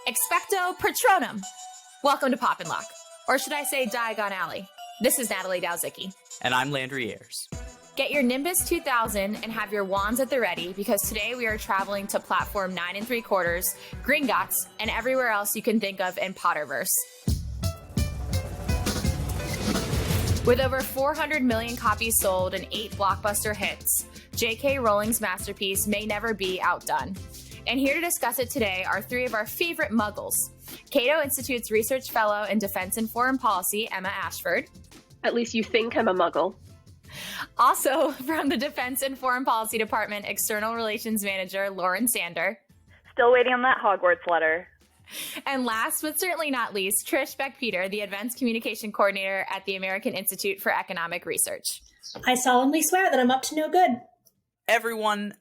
Expecto Patronum. Welcome to Pop and Lock. Or should I say Diagon Alley. This is Natalie Dowzicki. And I'm Landry Ayers. Get your Nimbus 2000 and have your wands at the ready, because today we are traveling to platform 9 3/4, Gringotts, and everywhere else you can think of in Potterverse. With over 400 million copies sold and 8 blockbuster hits, J.K. Rowling's masterpiece may never be outdone. And here to discuss it today are 3 of our favorite muggles. Cato Institute's research fellow in defense and foreign policy, Emma Ashford. At least you think I'm a muggle. Also from the Defense and Foreign Policy Department, External Relations Manager, Lauren Sander. Still waiting on that Hogwarts letter. And last but certainly not least, Trish Beck-Peter, the Advanced Communication Coordinator at the American Institute for Economic Research. I solemnly swear that I'm up to no good. Everyone,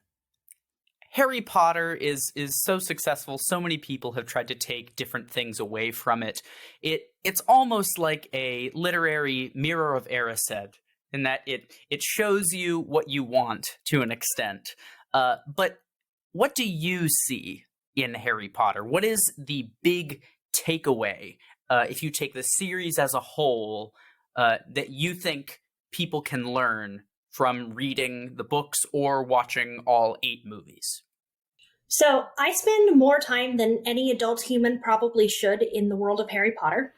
Harry Potter is so successful. So many people have tried to take different things away from it. It's almost like a literary Mirror of Erised, in that it shows you what you want to an extent. But what do you see in Harry Potter? What is the big takeaway, if you take the series as a whole, that you think people can learn from reading the books or watching all 8 movies? So I spend more time than any adult human probably should in the world of Harry Potter.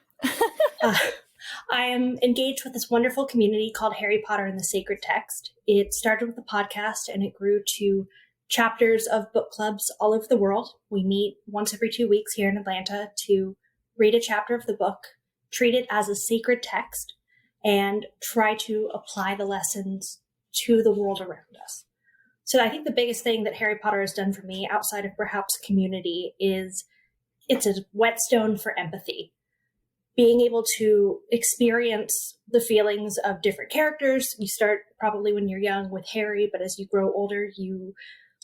I am engaged with this wonderful community called Harry Potter and the Sacred Text. It started with a podcast and it grew to chapters of book clubs all over the world. We meet once every 2 weeks here in Atlanta to read a chapter of the book, treat it as a sacred text, and try to apply the lessons to the world around us. So I think the biggest thing that Harry Potter has done for me, outside of perhaps community, is it's a whetstone for empathy. Being able to experience the feelings of different characters. You start probably when you're young with Harry, but as you grow older, you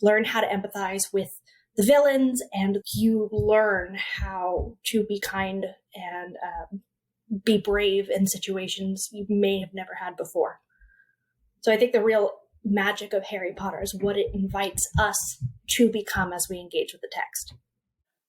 learn how to empathize with the villains, and you learn how to be kind and be brave in situations you may have never had before. So I think the real magic of Harry Potter is what it invites us to become as we engage with the text.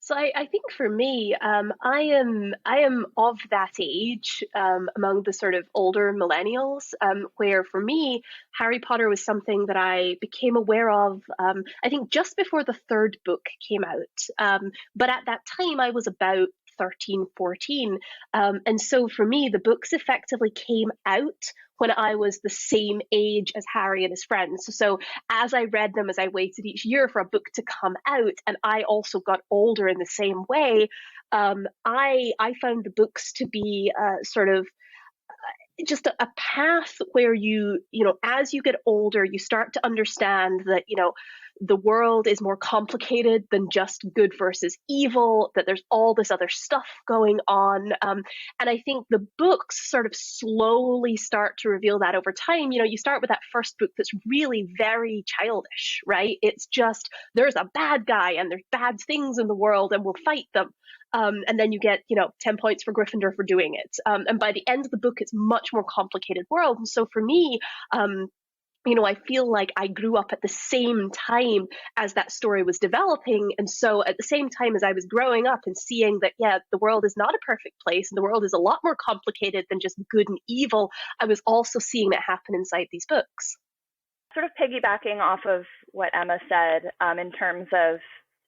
So I think for me, I am of that age among the sort of older millennials, where for me, Harry Potter was something that I became aware of, I think just before the 3rd book came out. But at that time, I was about 13, 14. And so for me, the books effectively came out when I was the same age as Harry and his friends. So as I read them, as I waited each year for a book to come out, and I also got older in the same way, I found the books to be sort of just a path where you as you get older, you start to understand that, the world is more complicated than just good versus evil, that there's all this other stuff going on. And I think the books sort of slowly start to reveal that over time. You start with that first book that's really very childish, right? It's just, there's a bad guy and there's bad things in the world and we'll fight them. And then you get, 10 points for Gryffindor for doing it. And by the end of the book, it's much more complicated world. And so for me, I feel like I grew up at the same time as that story was developing. And so at the same time as I was growing up and seeing that, the world is not a perfect place and the world is a lot more complicated than just good and evil, I was also seeing that happen inside these books. Sort of piggybacking off of what Emma said in terms of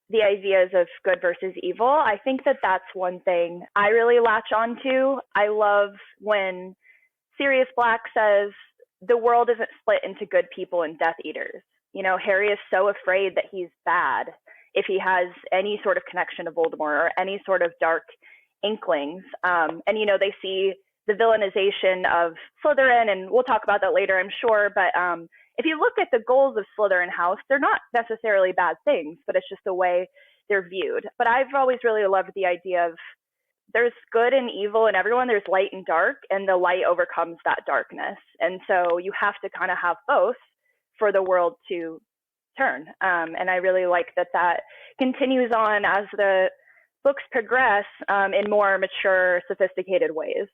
the ideas of good versus evil, I think that that's one thing I really latch onto. I love when Sirius Black says, the world isn't split into good people and Death Eaters. Harry is so afraid that he's bad if he has any sort of connection to Voldemort or any sort of dark inklings. And they see the villainization of Slytherin, and we'll talk about that later, I'm sure. But if you look at the goals of Slytherin House, they're not necessarily bad things, but it's just the way they're viewed. But I've always really loved the idea of there's good and evil in everyone. There's light and dark, and the light overcomes that darkness. And so you have to kind of have both for the world to turn. And I really like that continues on as the books progress in more mature, sophisticated ways.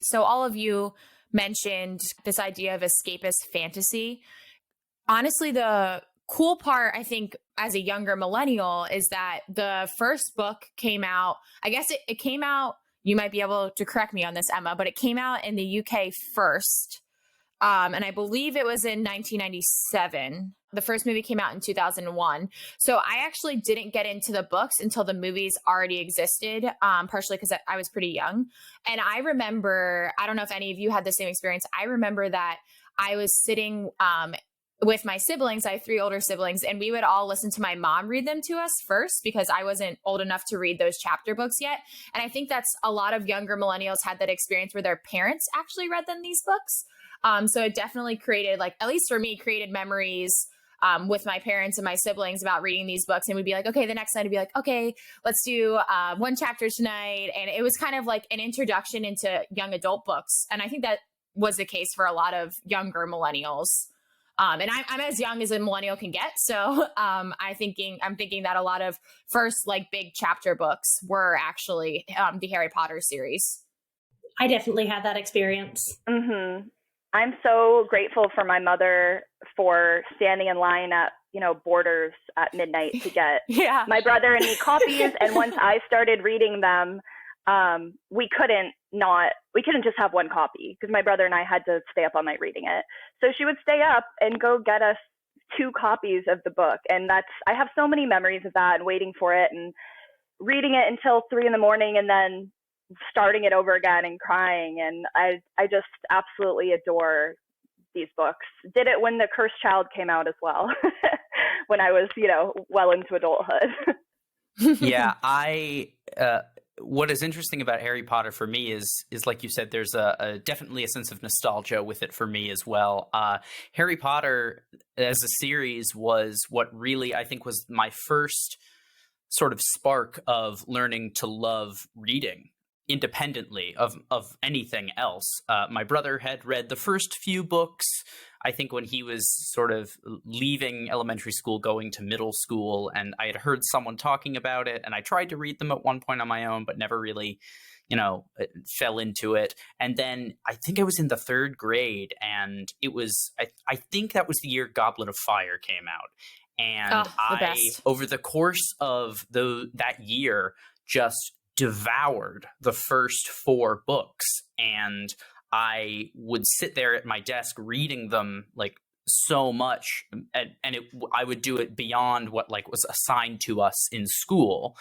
So all of you mentioned this idea of escapist fantasy. Honestly, the cool part, I think, as a younger millennial is that the first book came out, I guess it came out, you might be able to correct me on this, Emma, but it came out in the UK first. And I believe it was in 1997. The first movie came out in 2001. So I actually didn't get into the books until the movies already existed, partially because I was pretty young. And I remember, I don't know if any of you had the same experience. I remember that I was sitting with my siblings. I have 3 older siblings, and we would all listen to my mom read them to us first because I wasn't old enough to read those chapter books yet. And I think that's a lot of younger millennials had that experience where their parents actually read them these books. So it definitely created, like, at least for me, created memories with my parents and my siblings about reading these books. And we'd be like, okay, the next night I'd be like, okay, let's do 1 chapter tonight. And it was kind of like an introduction into young adult books. And I think that was the case for a lot of younger millennials. And I'm as young as a millennial can get. So I'm thinking that a lot of first, like, big chapter books were actually the Harry Potter series. I definitely had that experience. Mm-hmm. I'm so grateful for my mother for standing in line at, Borders at midnight to get my brother and me copies. And once I started reading them, we couldn't just have 1 copy because my brother and I had to stay up all night reading it. So she would stay up and go get us 2 copies of the book. And I have so many memories of that and waiting for it and reading it until 3 a.m. and then starting it over again and crying. And I just absolutely adore these books. Did it when The Cursed Child came out as well, when I was, well into adulthood. Yeah, what is interesting about Harry Potter for me is like you said, there's definitely a sense of nostalgia with it for me as well. Harry Potter as a series was what really, I think, was my first sort of spark of learning to love reading independently of anything else. My brother had read the first few books, I think, when he was sort of leaving elementary school, going to middle school, and I had heard someone talking about it, and I tried to read them at one point on my own, but never really, fell into it. And then I think I was in the 3rd grade, and it was, I think that was the year Goblet of Fire came out. And over the course of that year, just devoured the first 4 books, and I would sit there at my desk reading them like so much, and I would do it beyond what like was assigned to us in school,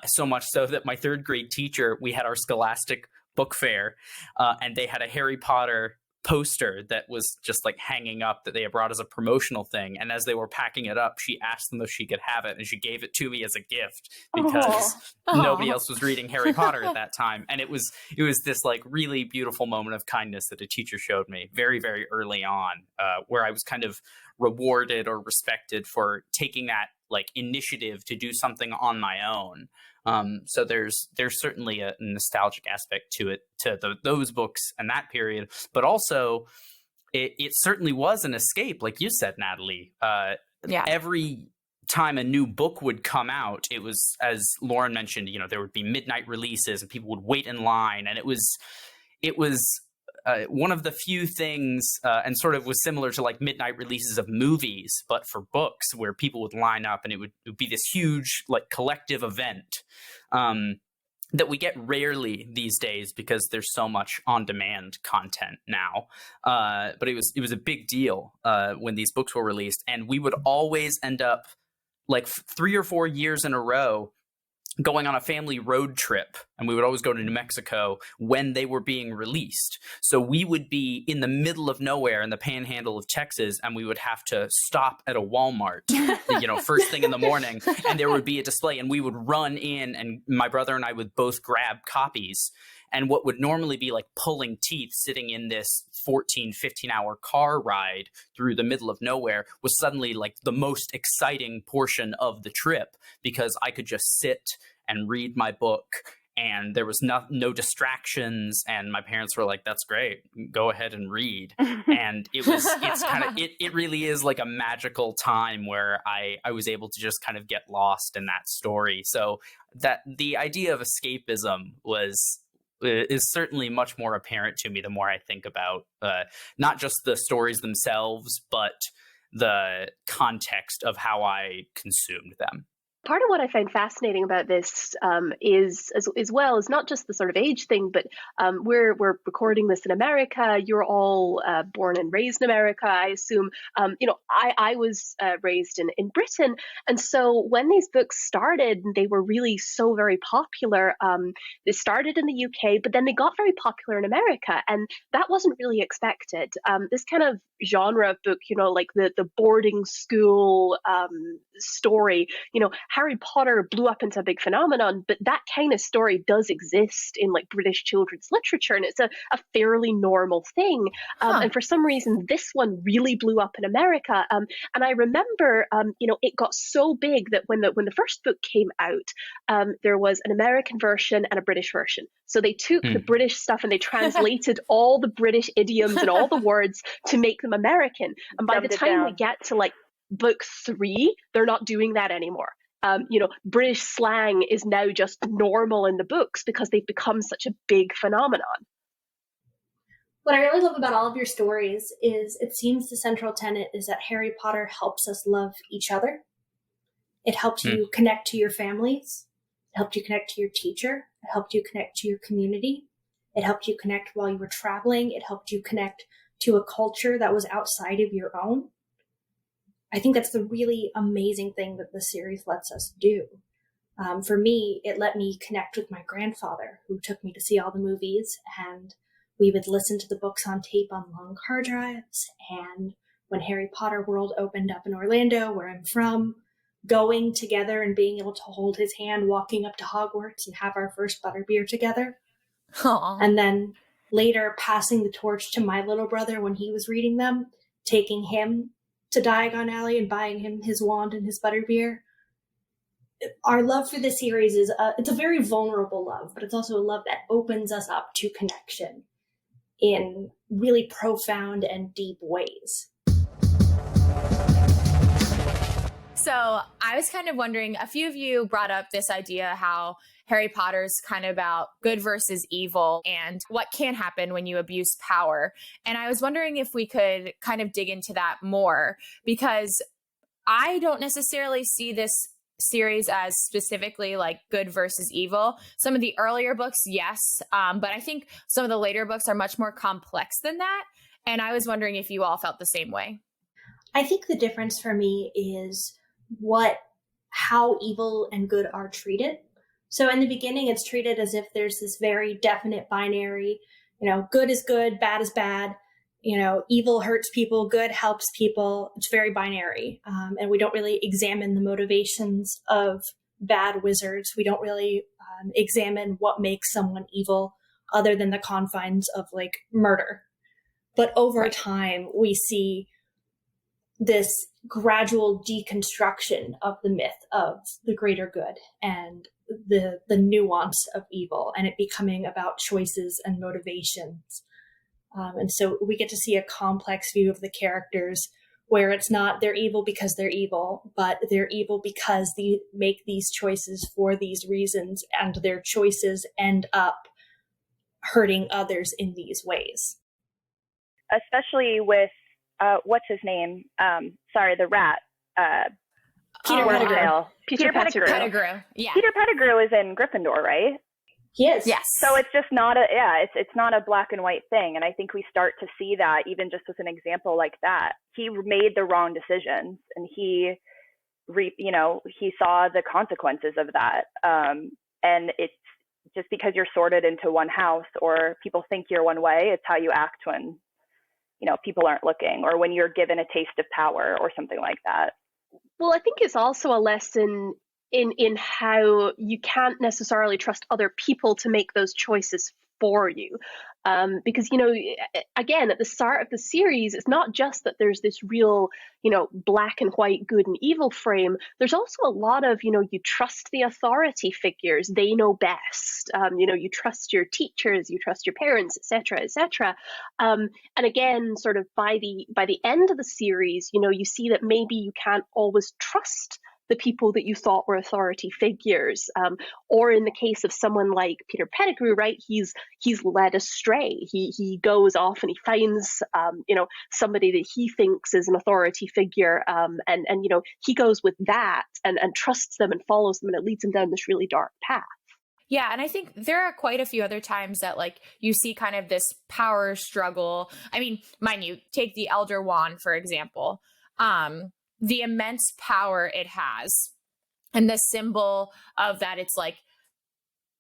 so much so that my 3rd grade teacher, we had our Scholastic book fair, and they had a Harry Potter poster that was just like hanging up that they had brought as a promotional thing, and as they were packing it up, she asked them if she could have it, and she gave it to me as a gift because nobody else was reading Harry Potter at that time. And it was this like really beautiful moment of kindness that a teacher showed me very, very early on, where I was kind of rewarded or respected for taking that like initiative to do something on my own. So there's certainly a nostalgic aspect to it, to those books and that period, but also it certainly was an escape, like you said, Natalie. Every time a new book would come out, it was, as Lauren mentioned, there would be midnight releases and people would wait in line, and it was one of the few things, and sort of was similar to like midnight releases of movies, but for books, where people would line up and it would be this huge like collective event that we get rarely these days because there's so much on-demand content now. But it was a big deal when these books were released, and we would always end up like 3 or 4 years in a row going on a family road trip, and we would always go to New Mexico when they were being released. So we would be in the middle of nowhere in the panhandle of Texas, and we would have to stop at a Walmart, first thing in the morning, and there would be a display, and we would run in, and my brother and I would both grab copies. And what would normally be like pulling teeth sitting in this 14, 15-hour car ride through the middle of nowhere was suddenly like the most exciting portion of the trip, because I could just sit and read my book, and there was no distractions, and my parents were like, that's great, go ahead and read. And it really is like a magical time where I was able to just kind of get lost in that story. So that the idea of escapism is certainly much more apparent to me the more I think about not just the stories themselves, but the context of how I consumed them. Part of what I find fascinating about this is, as well, is not just the sort of age thing, but we're recording this in America. You're all born and raised in America, I assume. I was raised in Britain, and so when these books started, they were really so very popular. They started in the UK, but then they got very popular in America, and that wasn't really expected. This kind of genre of book, like the boarding school story, Harry Potter blew up into a big phenomenon, but that kind of story does exist in like British children's literature, and it's a fairly normal thing. And for some reason, this one really blew up in America. And I remember, it got so big that when the first book came out, there was an American version and a British version. So they took the British stuff and they translated all the British idioms and all the words to make them American. And by the time we get to like book 3, they're not doing that anymore. British slang is now just normal in the books because they've become such a big phenomenon. What I really love about all of your stories is it seems the central tenet is that Harry Potter helps us love each other. It helps you connect to your families. It helped you connect to your teacher. It helped you connect to your community. It helped you connect while you were traveling. It helped you connect to a culture that was outside of your own. I think that's the really amazing thing that the series lets us do. For me, it let me connect with my grandfather, who took me to see all the movies, and we would listen to the books on tape on long car drives. And when Harry Potter World opened up in Orlando, where I'm from, going together and being able to hold his hand, walking up to Hogwarts and have our first butterbeer together. Aww. And then later passing the torch to my little brother when he was reading them, taking him to Diagon Alley and buying him his wand and his butterbeer. Our love for the series is it's a very vulnerable love, but it's also a love that opens us up to connection in really profound and deep ways. So I was kind of wondering, a few of you brought up this idea how Harry Potter's kind of about good versus evil and what can happen when you abuse power. And I was wondering if we could kind of dig into that more, because I don't necessarily see this series as specifically like good versus evil. Some of the earlier books, yes, but I think some of the later books are much more complex than that. And I was wondering if you all felt the same way. I think the difference for me is how evil and good are treated. So in the beginning, it's treated as if there's this very definite binary, good is good, bad is bad, evil hurts people, good helps people. It's very binary. And we don't really examine the motivations of bad wizards. We don't really examine what makes someone evil other than the confines of like murder. But over time, we see this gradual deconstruction of the myth of the greater good and the nuance of evil, and it becoming about choices and motivations. And so we get to see a complex view of the characters where it's not they're evil because they're evil, but they're evil because they make these choices for these reasons, and their choices end up hurting others in these ways. Especially with what's his name? The rat. Peter Pettigrew. Peter Pettigrew. Yeah. Peter Pettigrew is in Gryffindor, right? Yes. So it's just not it's not a black and white thing. And I think we start to see that even just with an example like that. He made the wrong decisions, and he saw the consequences of that. And it's just because you're sorted into one house or people think you're one way, it's how you act when people aren't looking, or when you're given a taste of power or something like that. Well, I think it's also a lesson in how you can't necessarily trust other people to make those choices for you. Because, again, at the start of the series, it's not just that there's this real, black and white good and evil frame. There's also a lot of, you trust the authority figures. They know best. You trust your teachers, you trust your parents, etc., etc. And again, sort of by the end of the series, you see that maybe you can't always trust the people that you thought were authority figures. Or in the case of someone like Peter Pettigrew, right, he's led astray. He goes off and he finds somebody that he thinks is an authority figure, and he goes with that and trusts them and follows them, and it leads him down this really dark path. Yeah, and I think there are quite a few other times that like you see kind of this power struggle. I mean, mind you, take the Elder Wand, for example. The immense power it has, and the symbol of that, it's like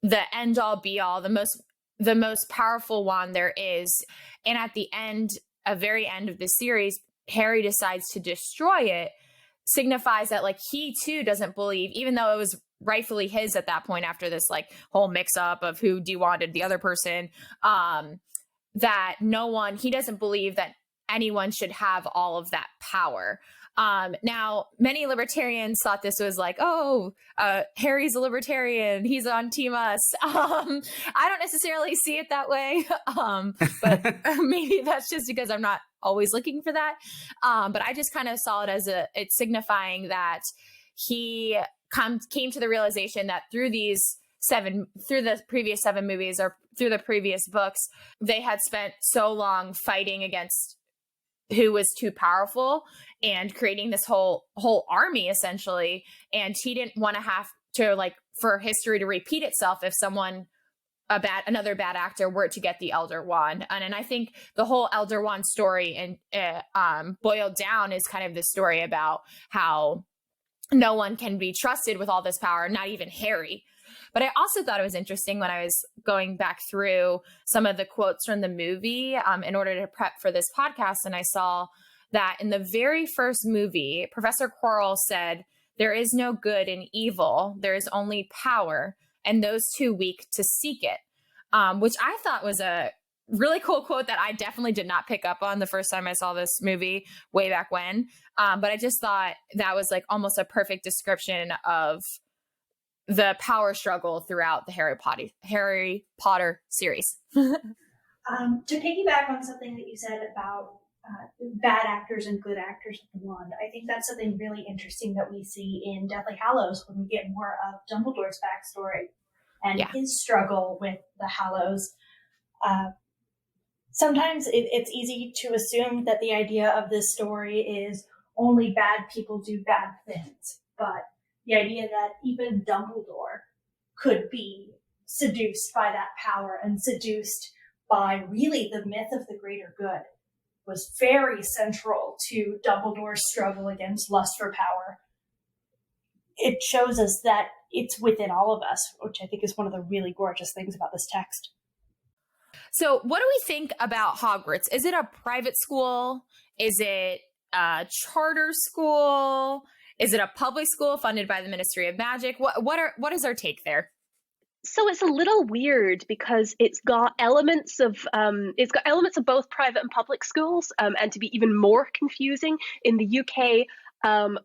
the end all be all, the most powerful wand there is. And at the end, a very end of the series, Harry decides to destroy it, signifies that like he too doesn't believe, even though it was rightfully his at that point after this like whole mix up of who de-wanded the other person, that he doesn't believe that anyone should have all of that power. Now, many libertarians thought this was like, Harry's a libertarian. He's on Team Us. I don't necessarily see it that way. But maybe that's just because I'm not always looking for that. But I just kind of saw it as it's signifying that he came to the realization that through the previous 7 movies or through the previous books, they had spent so long fighting against who was too powerful and creating this whole army essentially. And he didn't want to have to like for history to repeat itself if another bad actor were to get the Elder Wand. And I think the whole Elder Wand story and boiled down is kind of the story about how no one can be trusted with all this power, not even Harry. But I also thought it was interesting when I was going back through some of the quotes from the movie in order to prep for this podcast. And I saw that in the very first movie, Professor Quirrell said, "There is no good in evil. There is only power, and those too weak to seek it," which I thought was a really cool quote that I definitely did not pick up on the first time I saw this movie way back when. But I just thought that was like almost a perfect description of the power struggle throughout the Harry Potter series. To piggyback on something that you said about bad actors and good actors with the wand, I think that's something really interesting that we see in Deathly Hallows when we get more of Dumbledore's backstory and his struggle with the Hallows. Sometimes it's easy to assume that the idea of this story is only bad people do bad things, but the idea that even Dumbledore could be seduced by that power and seduced by really the myth of the greater good was very central to Dumbledore's struggle against lust for power. It shows us that it's within all of us, which I think is one of the really gorgeous things about this text. So what do we think about Hogwarts? Is it a private school? Is it a charter school? Is it a public school funded by the Ministry of Magic? What is our take there? So it's a little weird because it's got elements of both private and public schools, and to be even more confusing, in the UK,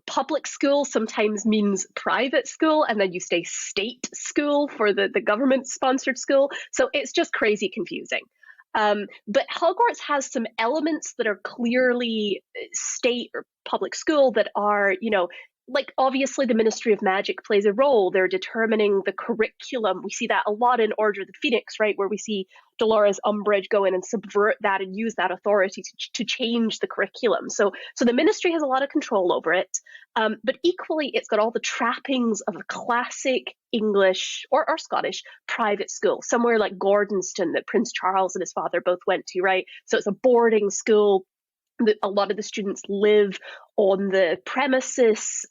public school sometimes means private school, and then you say state school for the government-sponsored school. So it's just crazy confusing. But Hogwarts has some elements that are clearly state or public school that are, like obviously the Ministry of Magic plays a role. They're determining the curriculum. We see that a lot in Order of the Phoenix, right, where we see Dolores Umbridge go in and subvert that and use that authority to change the curriculum. So the Ministry has a lot of control over it. But equally, it's got all the trappings of a classic English or Scottish private school, somewhere like Gordonston that Prince Charles and his father both went to, right? So it's a boarding school. A lot of the students live on the premises.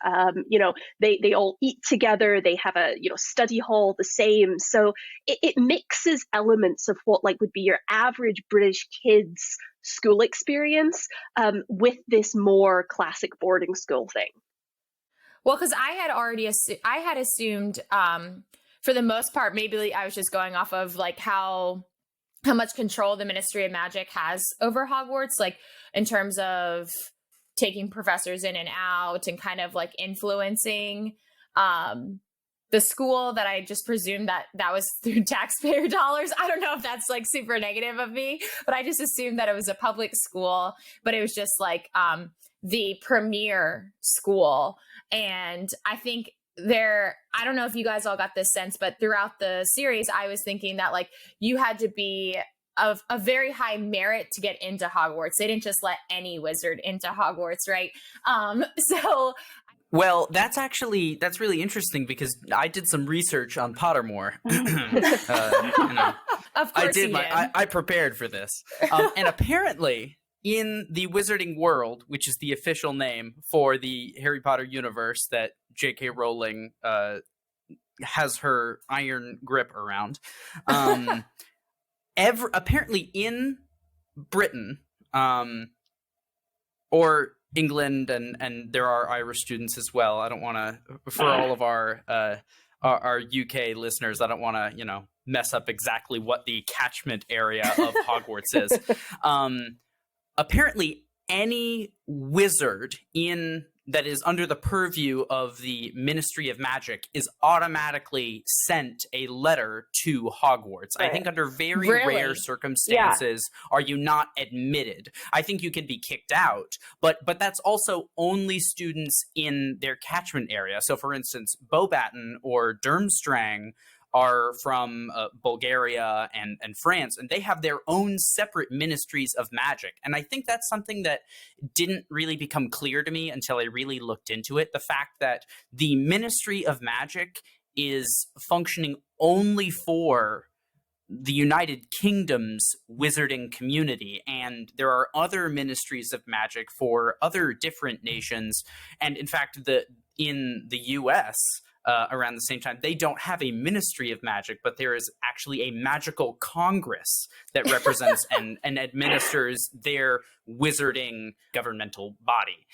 They all eat together. They have a study hall the same. So it mixes elements of what like would be your average British kid's school experience with this more classic boarding school thing. Well, because I had assumed for the most part, maybe I was just going off of like how much control the Ministry of Magic has over Hogwarts, like in terms of taking professors in and out and kind of like influencing the school that I just presumed that was through taxpayer dollars. I don't know if that's like super negative of me, but I just assumed that it was a public school, but it was just like the premier school. And I think I don't know if you guys all got this sense, but throughout the series, I was thinking that like you had to be of a very high merit to get into Hogwarts. They didn't just let any wizard into Hogwarts, right? Well, that's really interesting because I did some research on Pottermore. Of course I prepared for this. And apparently in the Wizarding World, which is the official name for the Harry Potter universe that J.K. Rowling has her iron grip around, apparently in Britain, or England, and there are Irish students as well. I don't want to, for all of our UK listeners, I don't want to, mess up exactly what the catchment area of Hogwarts is. Apparently, any wizard that is under the purview of the Ministry of Magic is automatically sent a letter to Hogwarts. Right. I think under very rare circumstances are you not admitted. I think you can be kicked out, but that's also only students in their catchment area. So for instance, Beauxbaton or Durmstrang are from Bulgaria and France, and they have their own separate ministries of magic. And I think that's something that didn't really become clear to me until I really looked into it. The fact that the Ministry of Magic is functioning only for the United Kingdom's wizarding community, and there are other ministries of magic for other different nations. And in fact, in the US, around the same time, they don't have a Ministry of Magic, but there is actually a magical Congress that represents and administers their wizarding governmental body.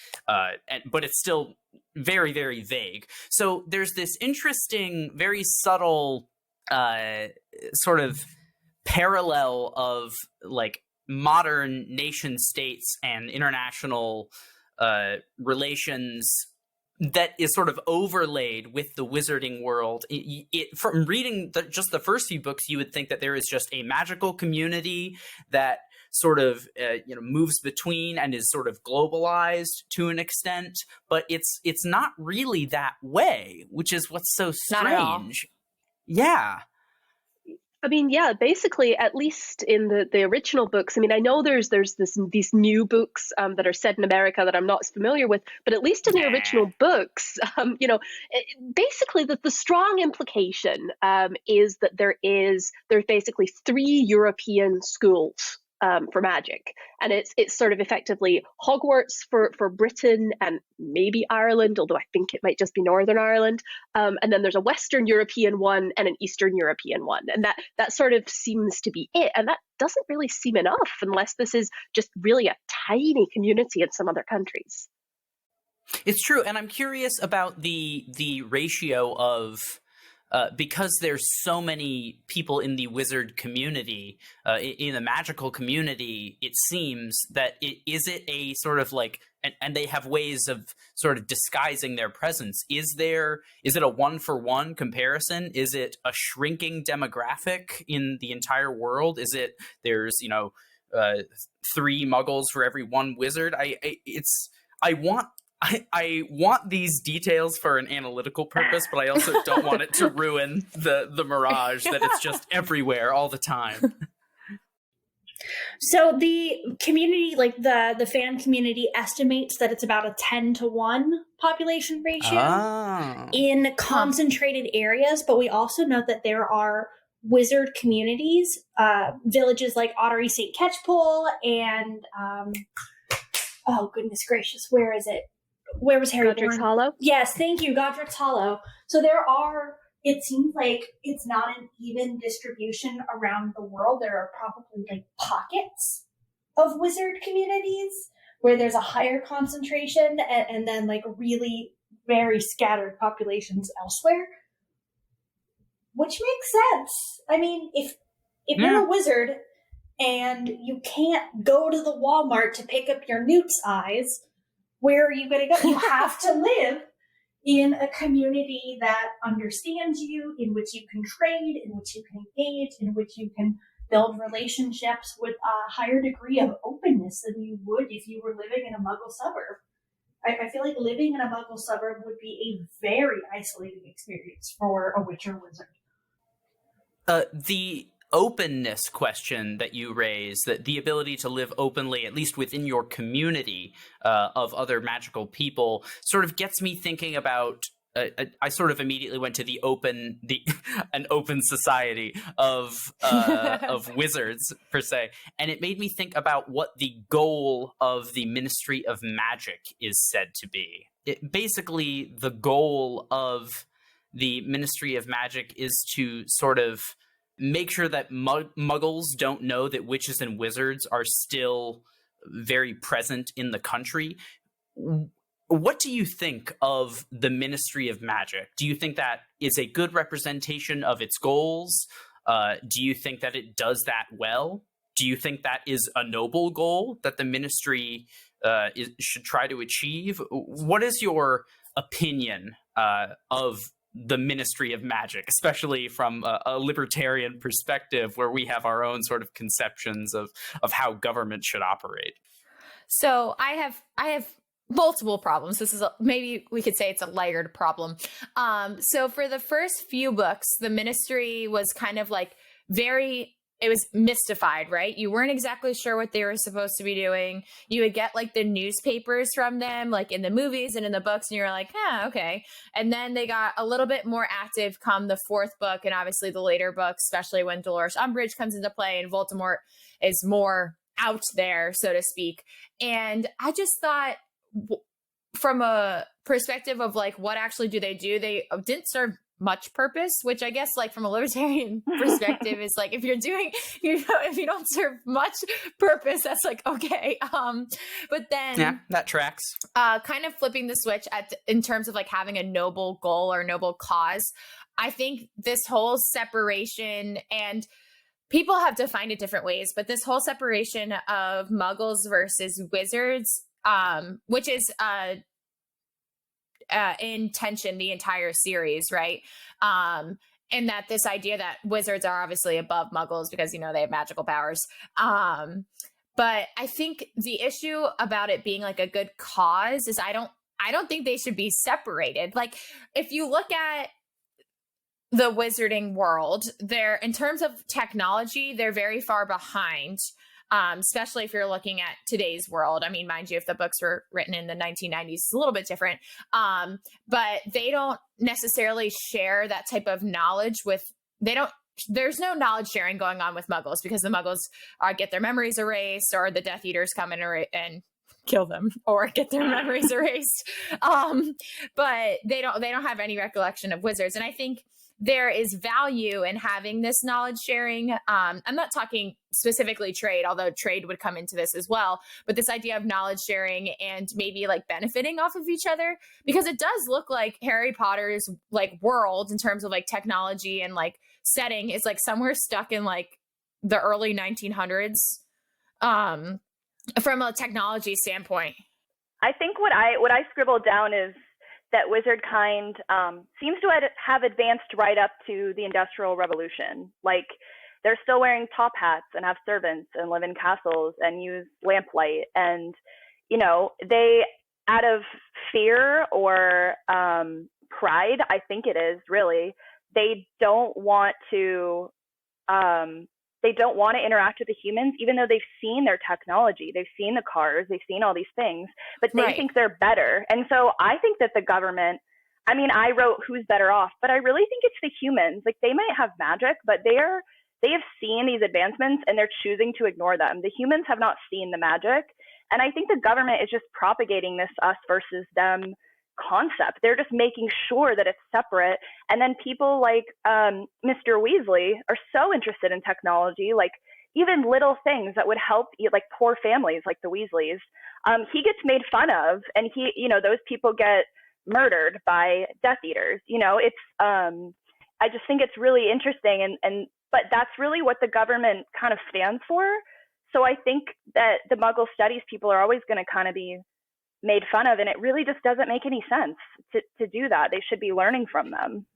But it's still very, very vague. So there's this interesting, very subtle sort of parallel of like modern nation states and international relations that is sort of overlaid with the wizarding world. From reading just the first few books, you would think that there is just a magical community that sort of moves between and is sort of globalized to an extent, but it's not really that way, which is what's so strange. Yeah. I mean, yeah, basically, at least in the original books, I mean, I know there's these new books that are set in America that I'm not as familiar with, but at least in the original books, basically the strong implication is that there's basically 3 European schools for magic, and it's sort of effectively Hogwarts for Britain and maybe Ireland, although I think it might just be Northern Ireland, and then there's a Western European one and an Eastern European one, and that sort of seems to be it, and that doesn't really seem enough unless this is just really a tiny community in some other countries. It's true, and I'm curious about the ratio of because there's so many people in the wizard community, in the magical community, it seems that is it a sort of like, and they have ways of sort of disguising their presence. Is it a 1-for-1 comparison? Is it a shrinking demographic in the entire world? Is it there's 3 muggles for every 1 wizard? I want these details for an analytical purpose, but I also don't want it to ruin the mirage that it's just everywhere all the time. So the community, like the fan community, estimates that it's about a 10-to-1 population ratio in concentrated areas, but we also know that there are wizard communities, villages like Ottery St. Catchpole and oh goodness gracious, where is it? Where was Harry Godric's Hollow? Yes, thank you, Godric's Hollow. So it seems like it's not an even distribution around the world. There are probably like pockets of wizard communities where there's a higher concentration and then like really very scattered populations elsewhere. Which makes sense. I mean, if you're a wizard and you can't go to the Walmart to pick up your newt's eyes, where are you going to go? You have to live in a community that understands you, in which you can trade, in which you can engage, in which you can build relationships with a higher degree of openness than you would if you were living in a Muggle suburb. I feel like living in a Muggle suburb would be a very isolating experience for a Witcher wizard. The openness question that you raise, that the ability to live openly, at least within your community of other magical people, sort of gets me thinking about. I sort of immediately went to an open society of wizards per se, and it made me think about what the goal of the Ministry of Magic is said to be. Basically, the goal of the Ministry of Magic is to sort of make sure that muggles don't know that witches and wizards are still very present in the country. What do you think of the Ministry of Magic? Do you think that is a good representation of its goals? Do you think that it does that well? Do you think that is a noble goal that the ministry should try to achieve? What is your opinion of the Ministry of Magic, especially from a libertarian perspective where we have our own sort of conceptions of how government should operate? So I have multiple problems. This is maybe we could say it's a layered problem. So for the first few books, the ministry was kind of like it was mystified, right? You weren't exactly sure what they were supposed to be doing. You would get like the newspapers from them, like in the movies and in the books, and you were like, okay. And then they got a little bit more active come the fourth book, and obviously the later books, especially when Dolores Umbridge comes into play and Voldemort is more out there, so to speak. And I just thought, from a perspective of like, what actually do? They didn't serve much purpose, which I guess like from a libertarian perspective is like, if you're doing, if you don't serve much purpose, that's like, okay. But then yeah, that tracks. Kind of flipping the switch in terms of like having a noble goal or noble cause. I think this whole separation, and people have defined it different ways, but this whole separation of muggles versus wizards, which is in tension the entire series, right? And that this idea that wizards are obviously above muggles because, they have magical powers. But I think the issue about it being like a good cause is I don't think they should be separated. Like, if you look at the wizarding world, in terms of technology, they're very far behind. Especially if you're looking at today's world. I mean, mind you, if the books were written in the 1990s, it's a little bit different. But they don't necessarily share that type of knowledge there's no knowledge sharing going on with muggles because the muggles get their memories erased, or the Death Eaters come in and kill them or get their memories erased. But they don't have any recollection of wizards. And I think there is value in having this knowledge sharing. I'm not talking specifically trade, although trade would come into this as well, but this idea of knowledge sharing and maybe like benefiting off of each other, because it does look like Harry Potter's like world in terms of like technology and like setting is like somewhere stuck in like the early 1900s from a technology standpoint. I think what I scribbled down is that wizard kind seems to have advanced right up to the Industrial Revolution. Like, they're still wearing top hats and have servants and live in castles and use lamplight. And, they, out of fear or pride, I think it is really, they don't want to interact with the humans, even though they've seen their technology, they've seen the cars, they've seen all these things, but they think they're better. And so I think that the government, I mean, I wrote who's better off, but I really think it's the humans. Like, they might have magic, but they have seen these advancements and they're choosing to ignore them. The humans have not seen the magic. And I think the government is just propagating this us versus them concept. They're just making sure that it's separate. And then people like Mr. Weasley are so interested in technology, like even little things that would help like poor families like the Weasleys. He gets made fun of, and those people get murdered by Death Eaters. It's I just think it's really interesting, but that's really what the government kind of stands for. So I think that the Muggle studies people are always going to kind of be made fun of, and it really just doesn't make any sense to do that. They should be learning from them.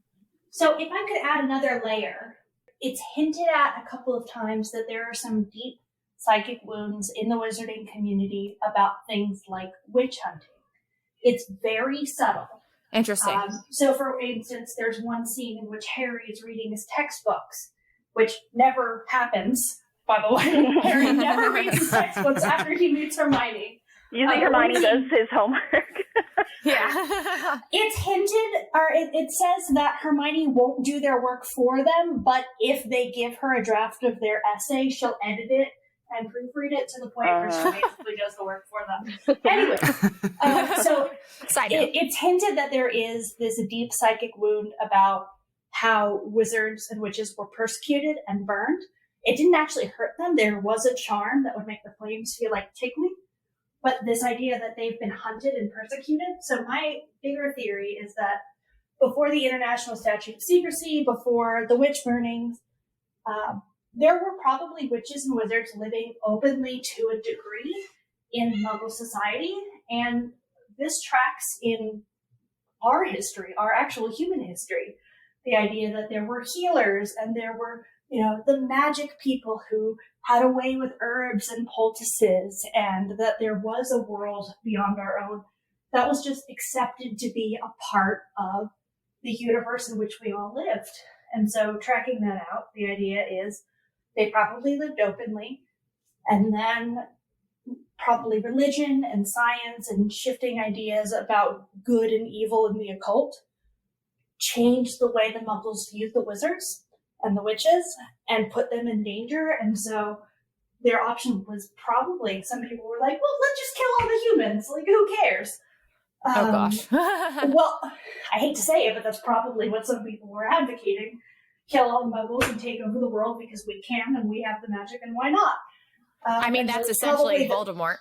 So if I could add another layer, it's hinted at a couple of times that there are some deep psychic wounds in the wizarding community about things like witch hunting. It's very subtle. Interesting. So for instance, there's one scene in which Harry is reading his textbooks, which never happens, by the way. Harry never reads his textbooks after he meets Hermione. Usually Hermione does his homework. Yeah. It's hinted, or it says that Hermione won't do their work for them, but if they give her a draft of their essay, she'll edit it and proofread it to the point where she basically does the work for them. Anyway, so it's hinted that there is this deep psychic wound about how wizards and witches were persecuted and burned. It didn't actually hurt them. There was a charm that would make the flames feel like tickling. But this idea that they've been hunted and persecuted. So my bigger theory is that before the International Statute of Secrecy, before the witch burnings, there were probably witches and wizards living openly to a degree in Muggle society. And this tracks in our history, our actual human history. The idea that there were healers and there were, the magic people who had a way with herbs and poultices, and that there was a world beyond our own that was just accepted to be a part of the universe in which we all lived. And so tracking that out, the idea is they probably lived openly, and then probably religion and science and shifting ideas about good and evil and the occult changed the way the Muggles viewed the wizards and the witches and put them in danger. And so their option was probably, some people were like, well, let's just kill all the humans. Like, who cares? Oh, gosh. Well, I hate to say it, but that's probably what some people were advocating. Kill all the Muggles and take over the world because we can and we have the magic, and why not? I mean, that's essentially Voldemort.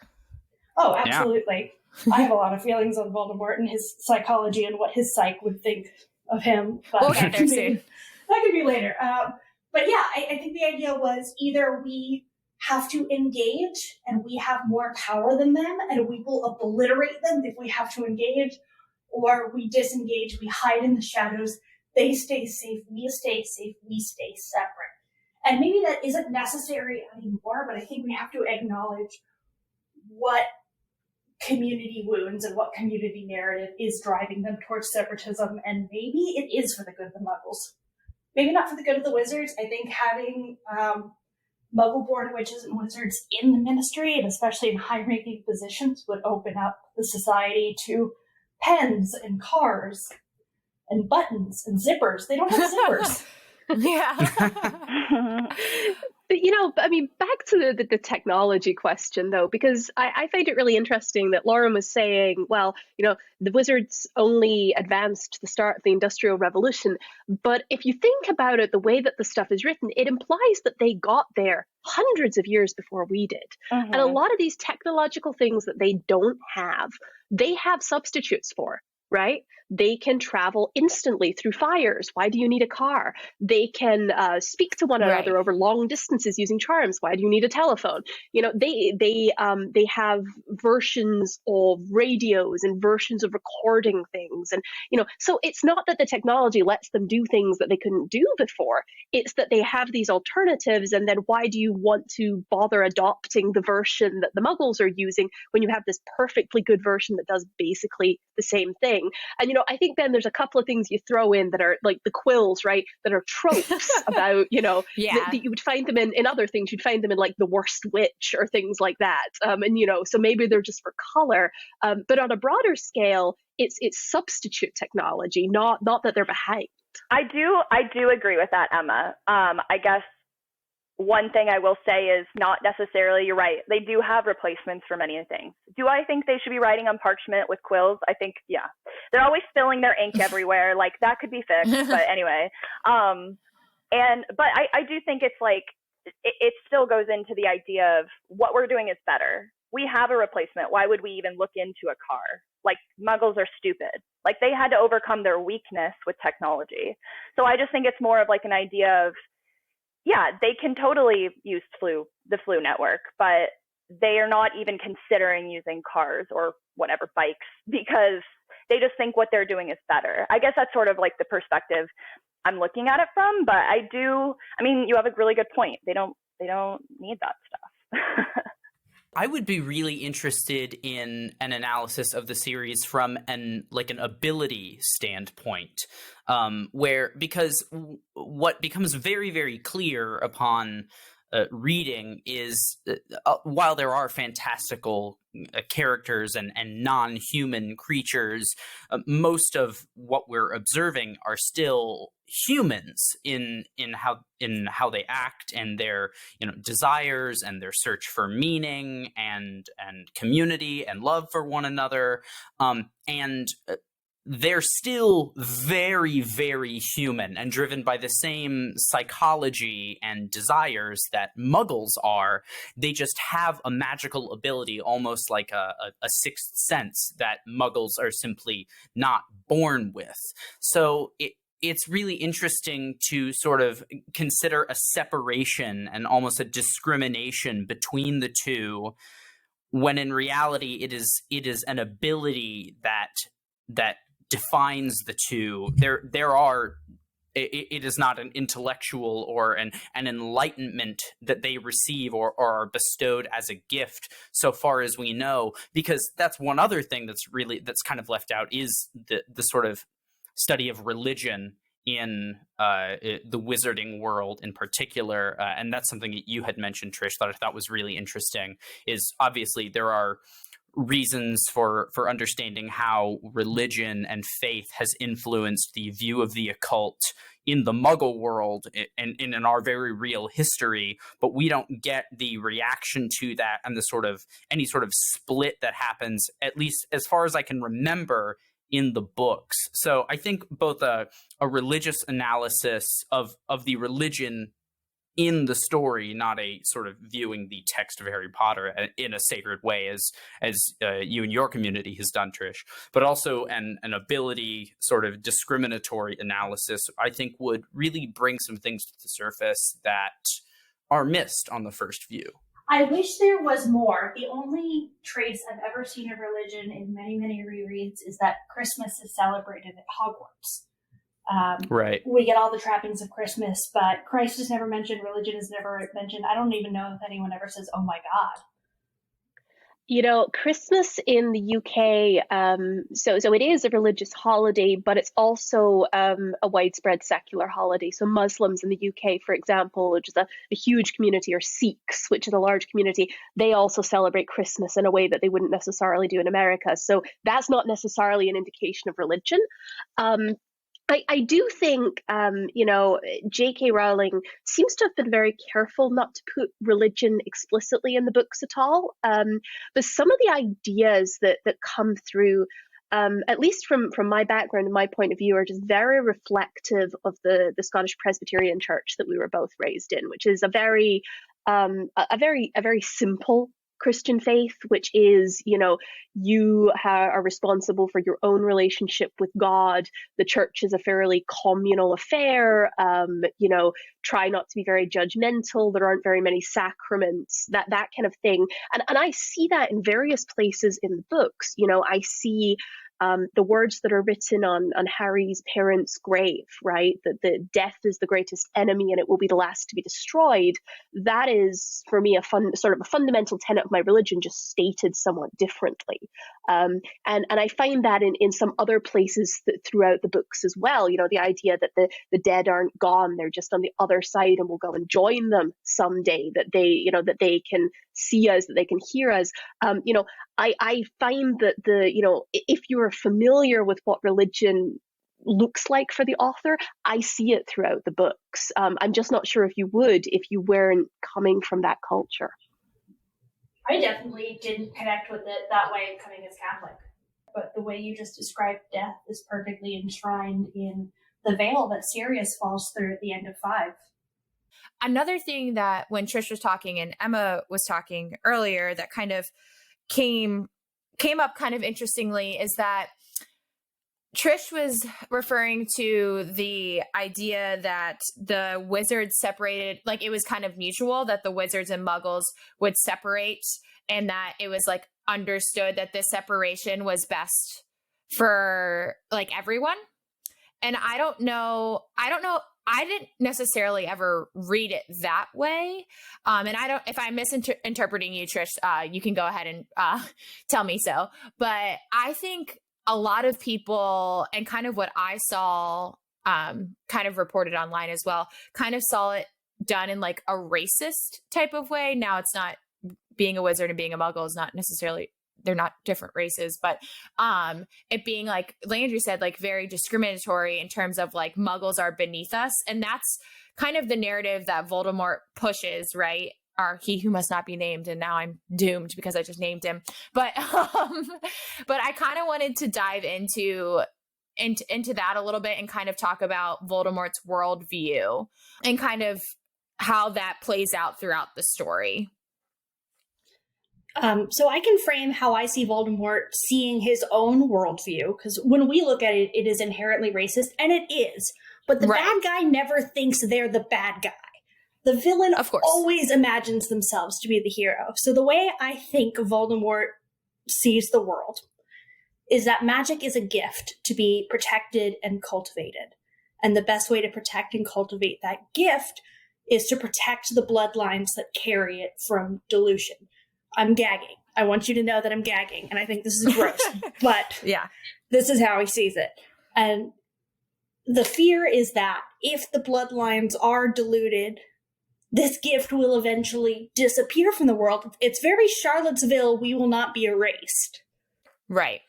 Oh, absolutely. Yeah. I have a lot of feelings on Voldemort and his psychology and what his psyche would think of him. But we'll get there soon. That could be later. But yeah, I think the idea was either we have to engage and we have more power than them and we will obliterate them if we have to engage, or we disengage, we hide in the shadows, they stay safe, we stay safe, we stay separate. And maybe that isn't necessary anymore, but I think we have to acknowledge what community wounds and what community narrative is driving them towards separatism, and maybe it is for the good of the Muggles. Maybe not for the good of the wizards. I think having Muggle-born witches and wizards in the ministry, and especially in high-ranking positions, would open up the society to pens and cars and buttons and zippers. They don't have zippers. Yeah. I mean, back to the technology question, though, because I find it really interesting that Lauren was saying, well, the wizards only advanced to the start of the Industrial Revolution. But if you think about it, the way that the stuff is written, it implies that they got there hundreds of years before we did. And a lot of these technological things that they don't have, they have substitutes for. Right? They can travel instantly through fires. Why do you need a car? They can speak to one another over long distances using charms. Why do you need a telephone? They have versions of radios and versions of recording things, and so it's not that the technology lets them do things that they couldn't do before. It's that they have these alternatives, and then why do you want to bother adopting the version that the Muggles are using when you have this perfectly good version that does basically the same thing? And I think then there's a couple of things you throw in that are like the quills, right? That are tropes about, that you would find them in other things. You'd find them in like The Worst Witch or things like that. So maybe they're just for color. But on a broader scale, it's substitute technology, not that they're behind. I do agree with that, Emma. I guess one thing I will say is not necessarily, you're right, they do have replacements for many things. Do I think they should be writing on parchment with quills? I think, yeah. They're always spilling their ink everywhere. Like, that could be fixed, but anyway. But I do think it's like, it still goes into the idea of what we're doing is better. We have a replacement. Why would we even look into a car? Like, Muggles are stupid. Like, they had to overcome their weakness with technology. So I just think it's more of like an idea of, yeah, they can totally use the flu network, but they are not even considering using cars or whatever, bikes, because they just think what they're doing is better. I guess that's sort of like the perspective I'm looking at it from, but you have a really good point. They don't need that stuff. I would be really interested in an analysis of the series from an ability standpoint, because what becomes very, very clear upon reading is while there are fantastical characters and non-human creatures, most of what we're observing are still humans in how they act and their desires and their search for meaning and community and love for one another, and they're still very, very human and driven by the same psychology and desires that muggles are. They just have a magical ability, almost like a sixth sense, that muggles are simply not born with. So it's really interesting to sort of consider a separation and almost a discrimination between the two, when in reality it is an ability that defines the two. It is not an intellectual or an enlightenment that they receive or are bestowed as a gift, so far as we know, because that's one other thing that's kind of left out, is the sort of study of religion in the wizarding world in particular. And that's something that you had mentioned, Trish, that I thought was really interesting, is obviously there are reasons for understanding how religion and faith has influenced the view of the occult in the Muggle world and in our very real history, but we don't get the reaction to that and any sort of split that happens, at least as far as I can remember, in the books. So I think both a religious analysis of the religion in the story, not a sort of viewing the text of Harry Potter in a sacred way as you and your community has done, Trish, but also an ability sort of discriminatory analysis, I think would really bring some things to the surface that are missed on the first view. I wish there was more. The only trace I've ever seen of religion in many, many rereads is that Christmas is celebrated at Hogwarts. Right. We get all the trappings of Christmas, but Christ is never mentioned. Religion is never mentioned. I don't even know if anyone ever says, "Oh my God." Christmas in the UK, so it is a religious holiday, but it's also a widespread secular holiday. So Muslims in the UK, for example, which is a huge community, or Sikhs, which is a large community, they also celebrate Christmas in a way that they wouldn't necessarily do in America. So that's not necessarily an indication of religion. I do think, J.K. Rowling seems to have been very careful not to put religion explicitly in the books at all. But some of the ideas that come through, at least from my background and my point of view, are just very reflective of the Scottish Presbyterian Church that we were both raised in, which is a very simple Christian faith, which is, you are responsible for your own relationship with God. The church is a fairly communal affair. Try not to be very judgmental. There aren't very many sacraments, that kind of thing. And I see that in various places in the books. I see the words that are written on Harry's parents' grave, right? That the death is the greatest enemy and it will be the last to be destroyed. That is, for me, a fundamental tenet of my religion, just stated somewhat differently. And I find that in some other places throughout the books as well. The idea that the dead aren't gone; they're just on the other side, and we'll go and join them someday. That they can see us, that they can hear us. I find that if you are familiar with what religion looks like for the author, I see it throughout the books. I'm just not sure if you would if you weren't coming from that culture. I definitely didn't connect with it that way coming as Catholic. But the way you just described death is perfectly enshrined in the veil that Sirius falls through at the end of 5. Another thing that when Trish was talking and Emma was talking earlier that kind of came up kind of interestingly is that Trish was referring to the idea that the wizards separated, like it was kind of mutual, that the wizards and muggles would separate and that it was like understood that this separation was best for like everyone. And I don't know. I didn't necessarily ever read it that way. And I don't, if I'm misinterpreting you, Trish, you can go ahead and tell me so. But I think a lot of people, and kind of what I saw kind of reported online as well, kind of saw it done in like a racist type of way. Now, it's not, being a wizard and being a muggle is not necessarily, they're not different races, but it being like Landry said, like very discriminatory in terms of like muggles are beneath us. And that's kind of the narrative that Voldemort pushes, right? Or he who must not be named. And now I'm doomed because I just named him. But I kind of wanted to dive into that a little bit and kind of talk about Voldemort's worldview and kind of how that plays out throughout the story. So I can frame how I see Voldemort seeing his own worldview, because when we look at it, it is inherently racist, and it is. But the bad guy never thinks they're the bad guy. The villain, of course, always imagines themselves to be the hero. So the way I think Voldemort sees the world is that magic is a gift to be protected and cultivated. And the best way to protect and cultivate that gift is to protect the bloodlines that carry it from dilution. I'm gagging. I want you to know that I'm gagging, and I think this is gross, but yeah, this is how he sees it. And the fear is that if the bloodlines are diluted, this gift will eventually disappear from the world. It's very Charlottesville, we will not be erased. Right.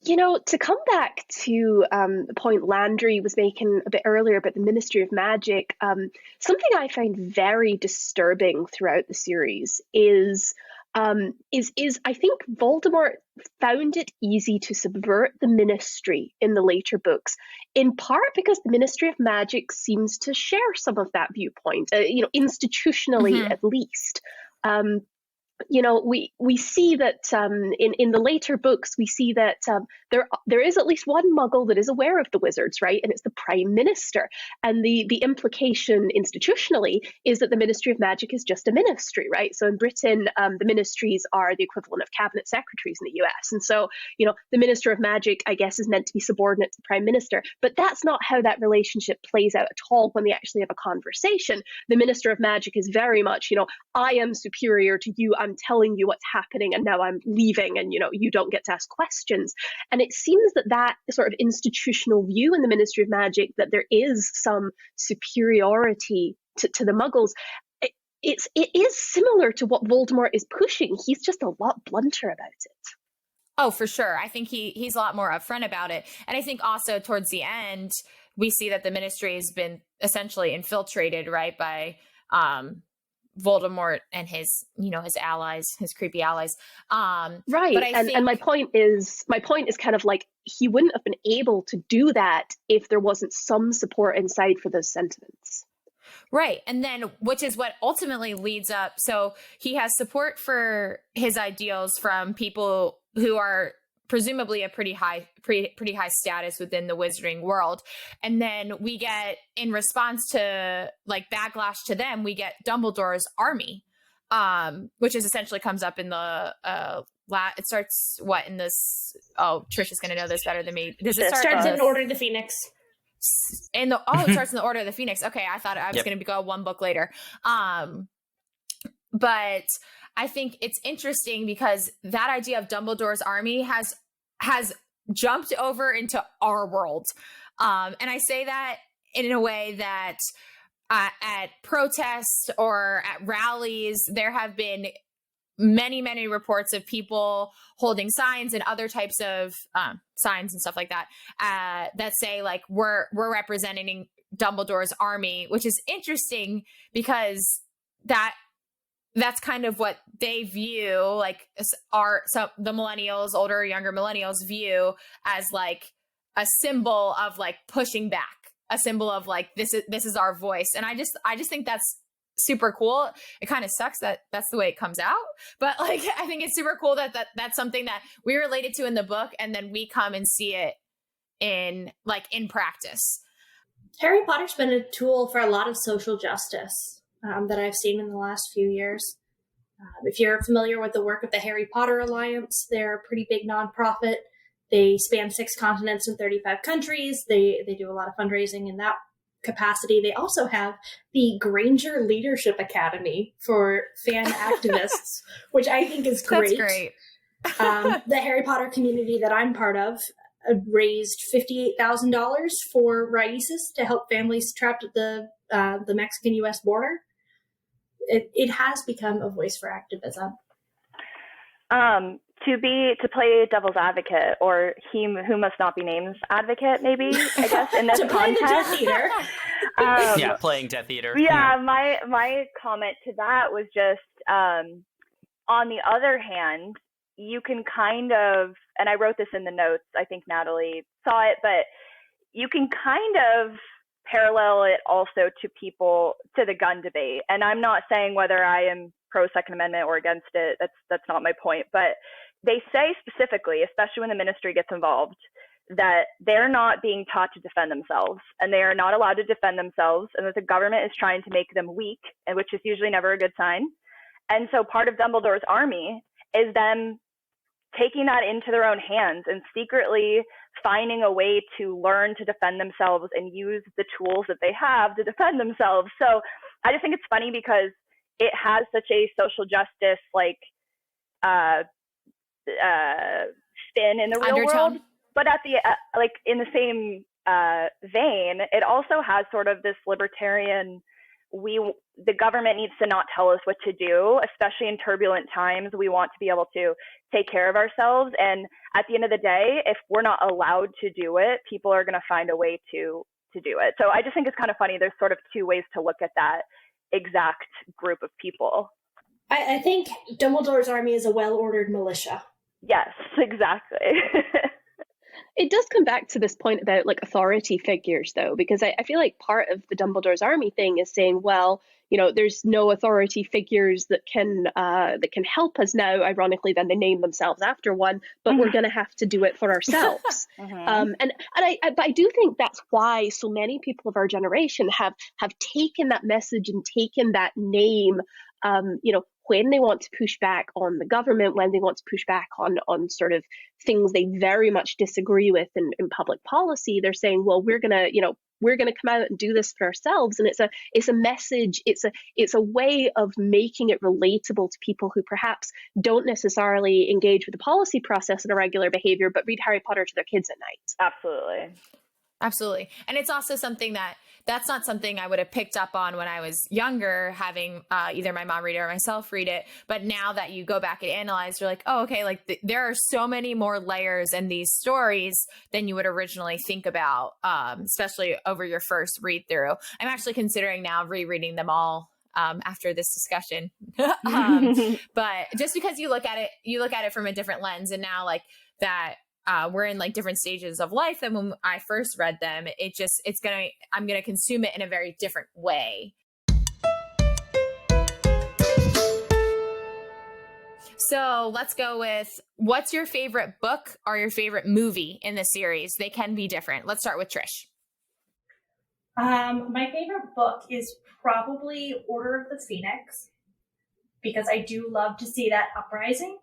You know, to come back to the point Landry was making a bit earlier about the Ministry of Magic, something I find very disturbing throughout the series is I think Voldemort found it easy to subvert the Ministry in the later books, in part because the Ministry of Magic seems to share some of that viewpoint, institutionally at least. We see that in the later books, we see that there is at least one Muggle that is aware of the wizards, right? And it's the Prime Minister. And the implication institutionally is that the Ministry of Magic is just a ministry, right? So in Britain, the ministries are the equivalent of cabinet secretaries in the US. And so, the Minister of Magic, I guess, is meant to be subordinate to the Prime Minister. But that's not how that relationship plays out at all when they actually have a conversation. The Minister of Magic is very much, I am superior to you. I'm telling you what's happening, and now I'm leaving, and you don't get to ask questions. And it seems that sort of institutional view in the Ministry of Magic, that there is some superiority to the Muggles, it is similar to what Voldemort is pushing. He's just a lot blunter about it. Oh, for sure. I think he's a lot more upfront about it. And I think also towards the end, we see that the Ministry has been essentially infiltrated, right, by Voldemort and his allies, his creepy allies. Right. But and my point is kind of like, he wouldn't have been able to do that if there wasn't some support inside for those sentiments. Right. And then, which is what ultimately leads up. So he has support for his ideals from people who are presumably a pretty high status within the wizarding world. And then we get, in response to like backlash to them, we get Dumbledore's army, which is essentially comes up in the it starts in this, Trish is going to know this better than me. Does it starts in Order of the Phoenix? It starts in the Order of the Phoenix. Okay, I thought I was going to go one book later. But I think it's interesting because that idea of Dumbledore's army has jumped over into our world. And I say that in a way that at protests or at rallies, there have been many, many reports of people holding signs and other types of signs and stuff like that, that say like, we're representing Dumbledore's army, which is interesting because that's kind of what they view, like the millennials, older or younger millennials view as like a symbol of like pushing back, a symbol of like, this is our voice. And I just think that's super cool. It kind of sucks that that's the way it comes out, but like, I think it's super cool that's something that we related to in the book. And then we come and see it in practice. Harry Potter's been a tool for a lot of social justice that I've seen in the last few years. If you're familiar with the work of the Harry Potter Alliance, they're a pretty big nonprofit. They span 6 continents and 35 countries. They do a lot of fundraising in that capacity. They also have the Granger Leadership Academy for fan activists, which I think is great. That's great. The Harry Potter community that I'm part of raised $58,000 for Raices to help families trapped at the Mexican-U.S. border. It has become a voice for activism. To play devil's advocate, or he who must not be named advocate, maybe, I guess, in this to play the Death Eater. Yeah, playing Death Eater. Yeah, my comment to that was just, on the other hand, you can kind of, and I wrote this in the notes, I think Natalie saw it, but you can kind of parallel it also to the gun debate. And I'm not saying whether I am pro Second Amendment or against it. That's not my point. But they say specifically, especially when the ministry gets involved, that they're not being taught to defend themselves, and they are not allowed to defend themselves, and that the government is trying to make them weak, and which is usually never a good sign. And so part of Dumbledore's army is them taking that into their own hands and secretly finding a way to learn to defend themselves and use the tools that they have to defend themselves. So I just think it's funny because it has such a social justice spin in the real Undertone. world, but at the in the same vein, it also has sort of this libertarian. The government needs to not tell us what to do, especially in turbulent times. We want to be able to take care of ourselves. And at the end of the day, if we're not allowed to do it, people are going to find a way to do it. So I just think it's kind of funny. There's sort of 2 ways to look at that exact group of people. I think Dumbledore's army is a well-ordered militia. Yes, exactly. It does come back to this point about like authority figures, though, because I feel like part of the Dumbledore's army thing is saying, well, you know, there's no authority figures that can help us now. Ironically, then they name themselves after one, but we're going to have to do it for ourselves. But I do think that's why so many people of our generation have taken that message and taken that name. When they want to push back on the government, when they want to push back on sort of things they very much disagree with in public policy, they're saying, well, we're gonna come out and do this for ourselves. And it's a message, it's a way of making it relatable to people who perhaps don't necessarily engage with the policy process in a regular behavior, but read Harry Potter to their kids at night. Absolutely. And it's also something that's not something I would have picked up on when I was younger, having either my mom read it or myself read it. But now that you go back and analyze, you're like, oh, okay, like there are so many more layers in these stories than you would originally think about, especially over your first read through. I'm actually considering now rereading them all after this discussion. But just because you look at it from a different lens, and now like that, we're in like different stages of life than when I first read them. I'm going to consume it in a very different way. So let's go with, what's your favorite book or your favorite movie in the series? They can be different. Let's start with Trish. My favorite book is probably Order of the Phoenix, because I do love to see that uprising.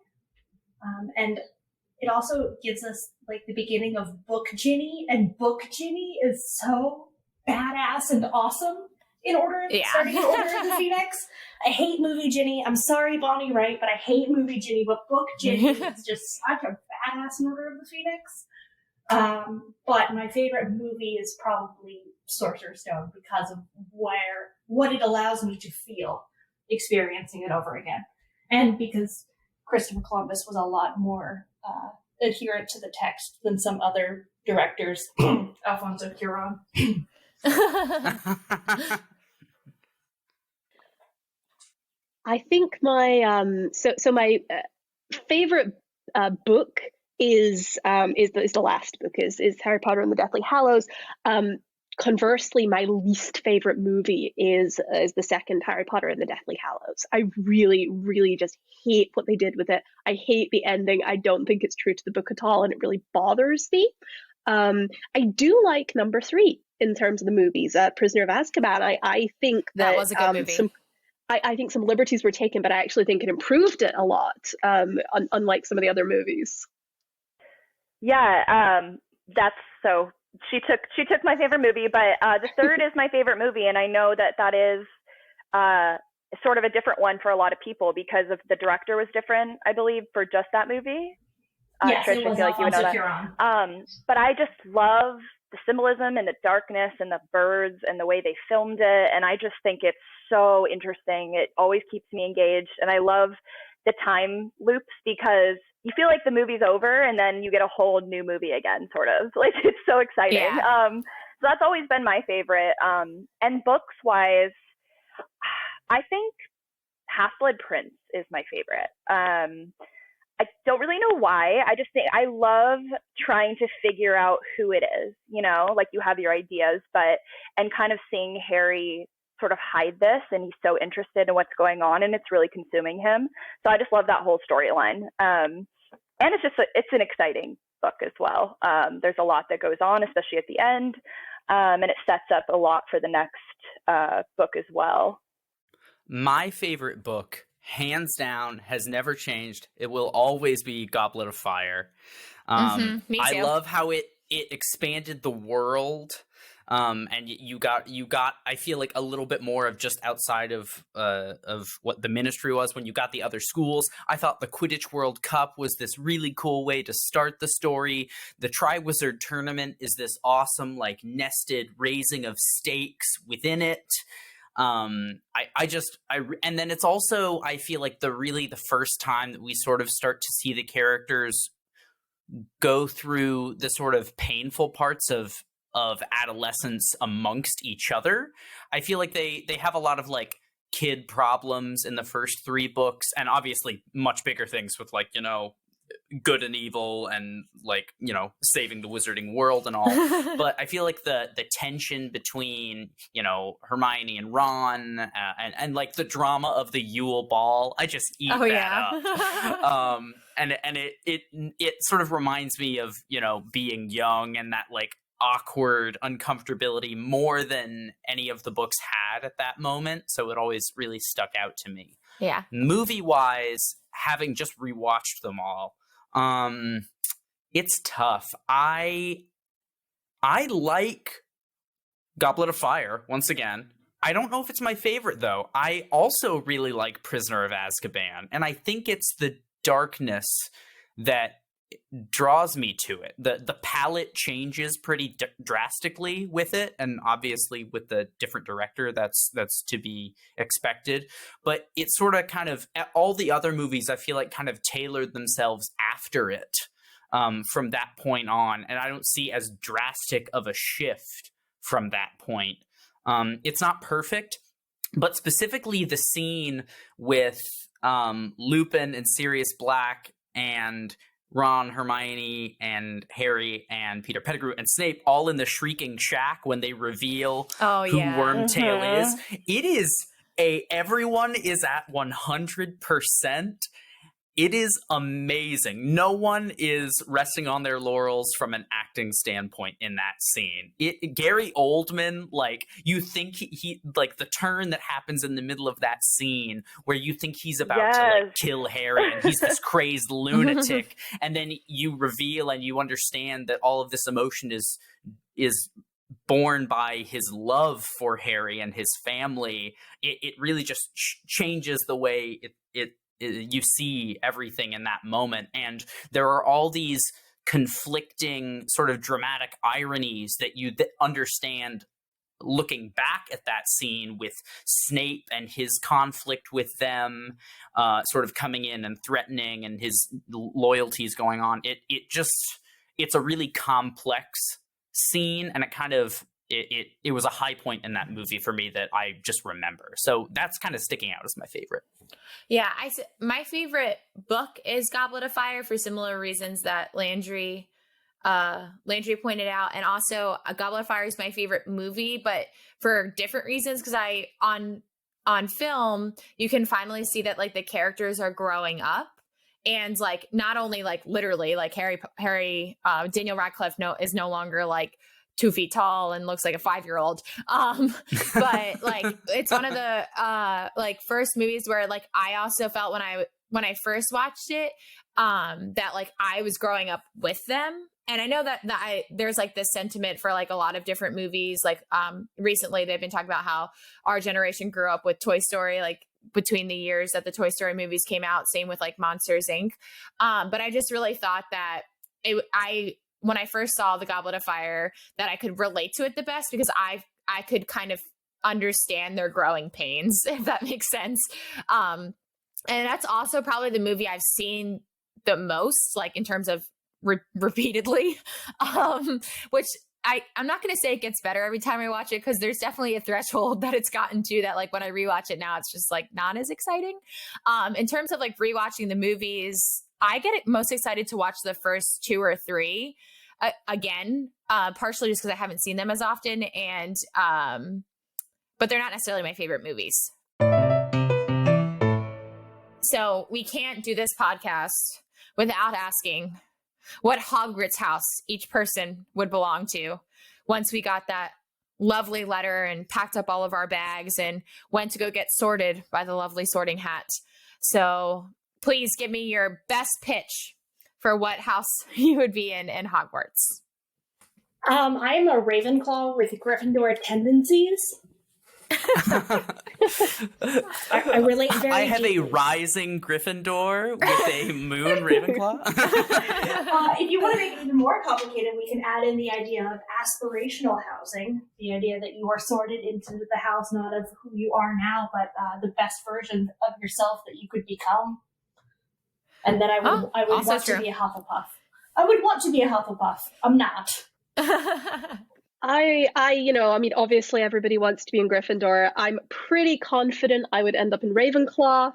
And it also gives us like the beginning of Book Ginny, and Book Ginny is so badass and awesome starting in Order of the Phoenix. I hate movie Ginny. I'm sorry, Bonnie Wright, but I hate movie Ginny, but Book Ginny is just such a badass in Order of the Phoenix. But my favorite movie is probably Sorcerer's Stone, because of what it allows me to feel experiencing it over again. And because Christopher Columbus was a lot more adherent to the text than some other directors. Alfonso Cuarón. I think my my favorite book is the last book is Harry Potter and the Deathly Hallows. Conversely, my least favorite movie is the second Harry Potter and the Deathly Hallows. I really, really just hate what they did with it. I hate the ending. I don't think it's true to the book at all, and it really bothers me. I do like number 3 in terms of the movies, Prisoner of Azkaban. I think that was a good movie. I think some liberties were taken, but I actually think it improved it a lot, unlike some of the other movies. Yeah, that's so. She took my favorite movie, but the third is my favorite movie, and I know that is sort of a different one for a lot of people because of the director was different, I believe, for just that movie. Yes, Trish, it was I feel like you would know that. But I just love the symbolism and the darkness and the birds and the way they filmed it, and I just think it's so interesting. It always keeps me engaged, and I love the time loops because you feel like the movie's over and then you get a whole new movie again, sort of. Like, it's so exciting. Yeah. So that's always been my favorite. And books wise, I think Half-Blood Prince is my favorite. I don't really know why. I just think I love trying to figure out who it is, like you have your ideas, and kind of seeing Harry sort of hide this, and he's so interested in what's going on, and it's really consuming him. So I just love that whole storyline. And it's an exciting book as well. There's a lot that goes on, especially at the end, and it sets up a lot for the next book as well. My favorite book, hands down, has never changed. It will always be Goblet of Fire. Me too. I love how it expanded the world. And you got I feel like a little bit more of just outside of what the Ministry was when you got the other schools. I thought the Quidditch World Cup was this really cool way to start the story. The Triwizard Tournament is this awesome, like, nested raising of stakes within it. And then it's also, I feel like, the first time that we sort of start to see the characters go through the sort of painful parts of adolescence amongst each other. I feel like they have a lot of, like, kid problems in the first 3 books, and obviously much bigger things with, like, good and evil and, like, saving the wizarding world and all. But I feel like the tension between, Hermione and Ron, and like the drama of the Yule Ball, I just eat up. And it sort of reminds me of, being young and that, like, awkward uncomfortability more than any of the books had at that moment. So it always really stuck out to me. Yeah. Movie wise, having just rewatched them all, it's tough. I like Goblet of Fire once again. I don't know if it's my favorite though. I also really like Prisoner of Azkaban, and I think it's the darkness that draws me to it. The palette changes pretty drastically with it, and obviously with the different director, that's to be expected. But it sort of kind of, all the other movies I feel like kind of tailored themselves after it from that point on, and I don't see as drastic of a shift from that point. It's not perfect, but specifically the scene with Lupin and Sirius Black and Ron, Hermione, and Harry, and Peter Pettigrew, and Snape all in the Shrieking Shack when they reveal who Wormtail is. It is everyone is at 100%. It is amazing. No one is resting on their laurels from an acting standpoint in that scene. Gary Oldman, like, you think he like the turn that happens in the middle of that scene where you think he's about to, like, kill Harry and he's this crazed lunatic, and then you reveal and you understand that all of this emotion is born by his love for Harry and his family. It really just changes the way you see everything in that moment. And there are all these conflicting sort of dramatic ironies that you understand looking back at that scene, with Snape and his conflict with them sort of coming in and threatening, and his loyalties going on. It's a really complex scene, and it was a high point in that movie for me that I just remember. So that's kind of sticking out as my favorite. Yeah, my favorite book is Goblet of Fire for similar reasons that Landry pointed out, and also Goblet of Fire is my favorite movie, but for different reasons, because on film you can finally see that, like, the characters are growing up, and, like, not only, like, literally, like, Harry Daniel Radcliffe is no longer, like, 2 feet tall and looks like a 5-year-old. But like, it's one of the like first movies where like I also felt when I first watched it, that like I was growing up with them. And I know that there's like this sentiment for like a lot of different movies. Like recently they've been talking about how our generation grew up with Toy Story, like between the years that the Toy Story movies came out, same with like Monsters Inc. But I just really thought that when I first saw The Goblet of Fire, that I could relate to it the best because I could kind of understand their growing pains, if that makes sense. And that's also probably the movie I've seen the most, like in terms of repeatedly, which I'm not going to say it gets better every time I watch it, because there's definitely a threshold that it's gotten to that like when I rewatch it now, it's just like not as exciting. In terms of like rewatching the movies, I get most excited to watch the first 2 or 3 again, partially just because I haven't seen them as often, and but they're not necessarily my favorite movies. So we can't do this podcast without asking what Hogwarts house each person would belong to once we got that lovely letter and packed up all of our bags and went to go get sorted by the lovely sorting hat. So please give me your best pitch for what house you would be in Hogwarts. I am a Ravenclaw with Gryffindor tendencies. I relate very I have deeply. a rising Gryffindor with a moon Ravenclaw. If you want to make it even more complicated, we can add in the idea of aspirational housing, the idea that you are sorted into the house not of who you are now, but the best version of yourself that you could become. And then I would want to be a Hufflepuff. I would want to be a Hufflepuff. I'm not. Obviously everybody wants to be in Gryffindor. I'm pretty confident I would end up in Ravenclaw,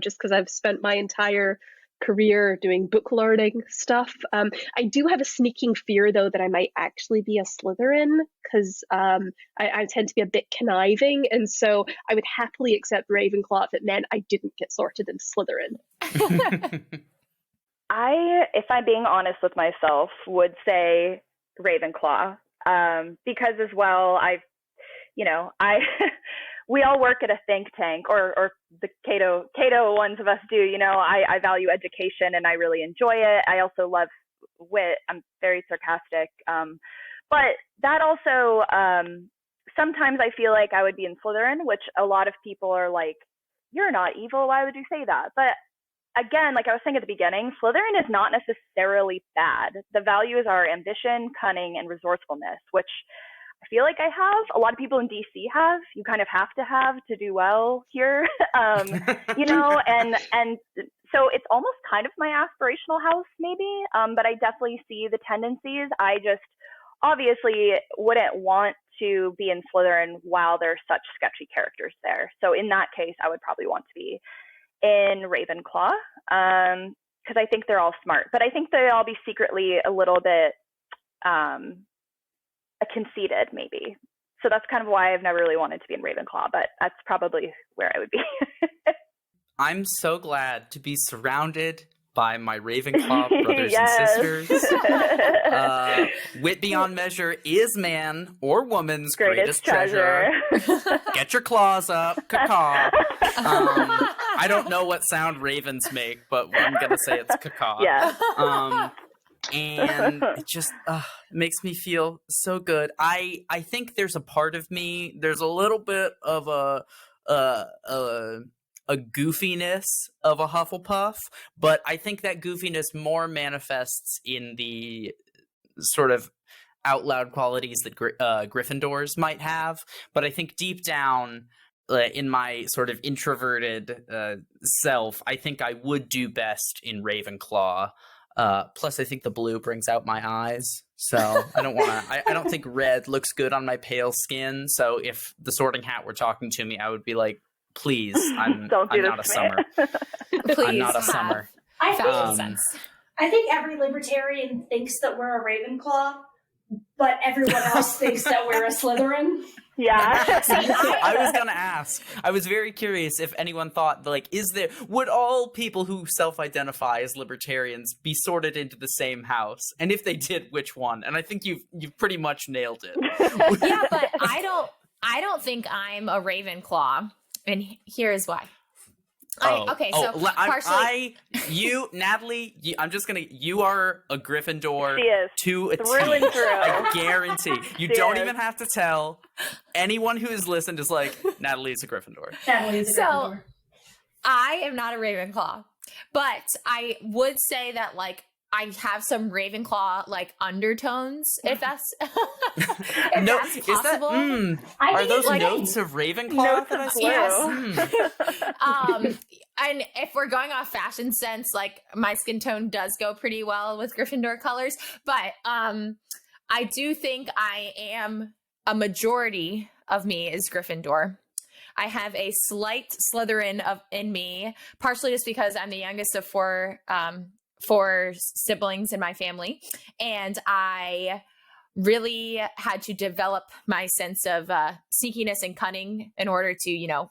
just because I've spent my entire career doing book learning stuff. I do have a sneaking fear, though, that I might actually be a Slytherin, because I tend to be a bit conniving, and so I would happily accept Ravenclaw if it meant I didn't get sorted in Slytherin. If I'm being honest with myself, would say Ravenclaw, because as well, we all work at a think tank, or the Cato ones of us do. I value education and I really enjoy it. I also love wit. I'm very sarcastic, but that also sometimes I feel like I would be in Slytherin, which a lot of people are like, "You're not evil. Why would you say that?" But again, like I was saying at the beginning, Slytherin is not necessarily bad. The values are ambition, cunning, and resourcefulness, which I feel like I have. A lot of people in DC have. You kind of have to do well here, and so it's almost kind of my aspirational house, maybe. But I definitely see the tendencies. I just obviously wouldn't want to be in Slytherin while there's such sketchy characters there. So in that case, I would probably want to be in Ravenclaw, because I think they're all smart, but I think they'll all be secretly a little bit conceited, maybe. So that's kind of why I've never really wanted to be in Ravenclaw, but that's probably where I would be. I'm so glad to be surrounded by my Ravenclaw brothers and sisters. Wit beyond measure is man or woman's greatest treasure. Get your claws up, caw. I don't know what sound ravens make, but I'm gonna say it's caw. Yeah. And it just makes me feel so good. I think there's a part of me. There's a little bit of a goofiness of a Hufflepuff, but I think that goofiness more manifests in the sort of out loud qualities that Gryffindors might have. But I think deep down, in my sort of introverted self, I think I would do best in Ravenclaw. Plus, I think the blue brings out my eyes, so I don't want to. I don't think red looks good on my pale skin. So if the Sorting Hat were talking to me, I would be like, "Please, I'm not a summer. Please, I'm not a summer." I think every libertarian thinks that we're a Ravenclaw, but everyone else thinks that we're a Slytherin. Yeah. I was gonna ask. I was very curious if anyone thought, like, would all people who self-identify as libertarians be sorted into the same house? And if they did, which one? And I think you've pretty much nailed it. Yeah, but I don't think I'm a Ravenclaw, and here's why. Partially. Natalie, you are a Gryffindor She is. to a T. Through and through. I guarantee. You She don't is. even have to tell. Anyone who has listened is like, Natalie's a Gryffindor. Natalie's a Gryffindor. I am not a Ravenclaw, but I would say that, like, I have some Ravenclaw, like, undertones, if that's that's possible. Are those notes of Ravenclaw that I see? Yes. And if we're going off fashion sense, like, my skin tone does go pretty well with Gryffindor colors, but I do think a majority of me is Gryffindor. I have a slight Slytherin in me, partially just because I'm the youngest of four siblings in my family, and I really had to develop my sense of sneakiness and cunning in order to,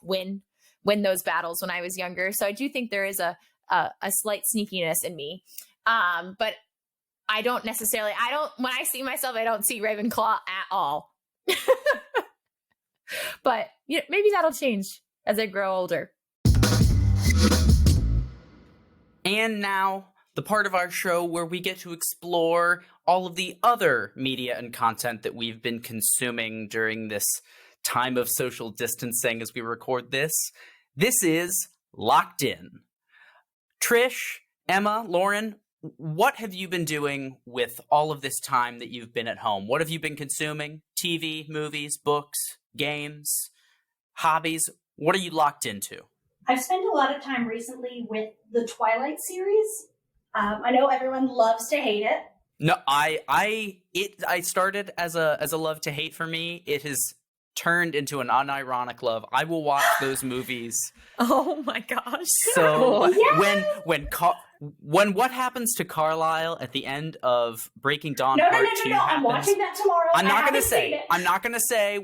win those battles when I was younger. So I do think there is a slight sneakiness in me, but I don't necessarily. When I see myself, I don't see Ravenclaw at all. But maybe that'll change as I grow older. And now, the part of our show where we get to explore all of the other media and content that we've been consuming during this time of social distancing as we record this. This is Locked In. Trish, Emma, Lauren, what have you been doing with all of this time that you've been at home? What have you been consuming? TV, movies, books, games, hobbies? What are you locked into? I've spent a lot of time recently with the Twilight series. I know everyone loves to hate it. No, I started as a love to hate for me. It has turned into an unironic love. I will watch those movies. Oh my gosh! So yeah. when what happens to Carlisle at the end of Breaking Dawn Part 2 happens, I'm watching that tomorrow. I'm not going to say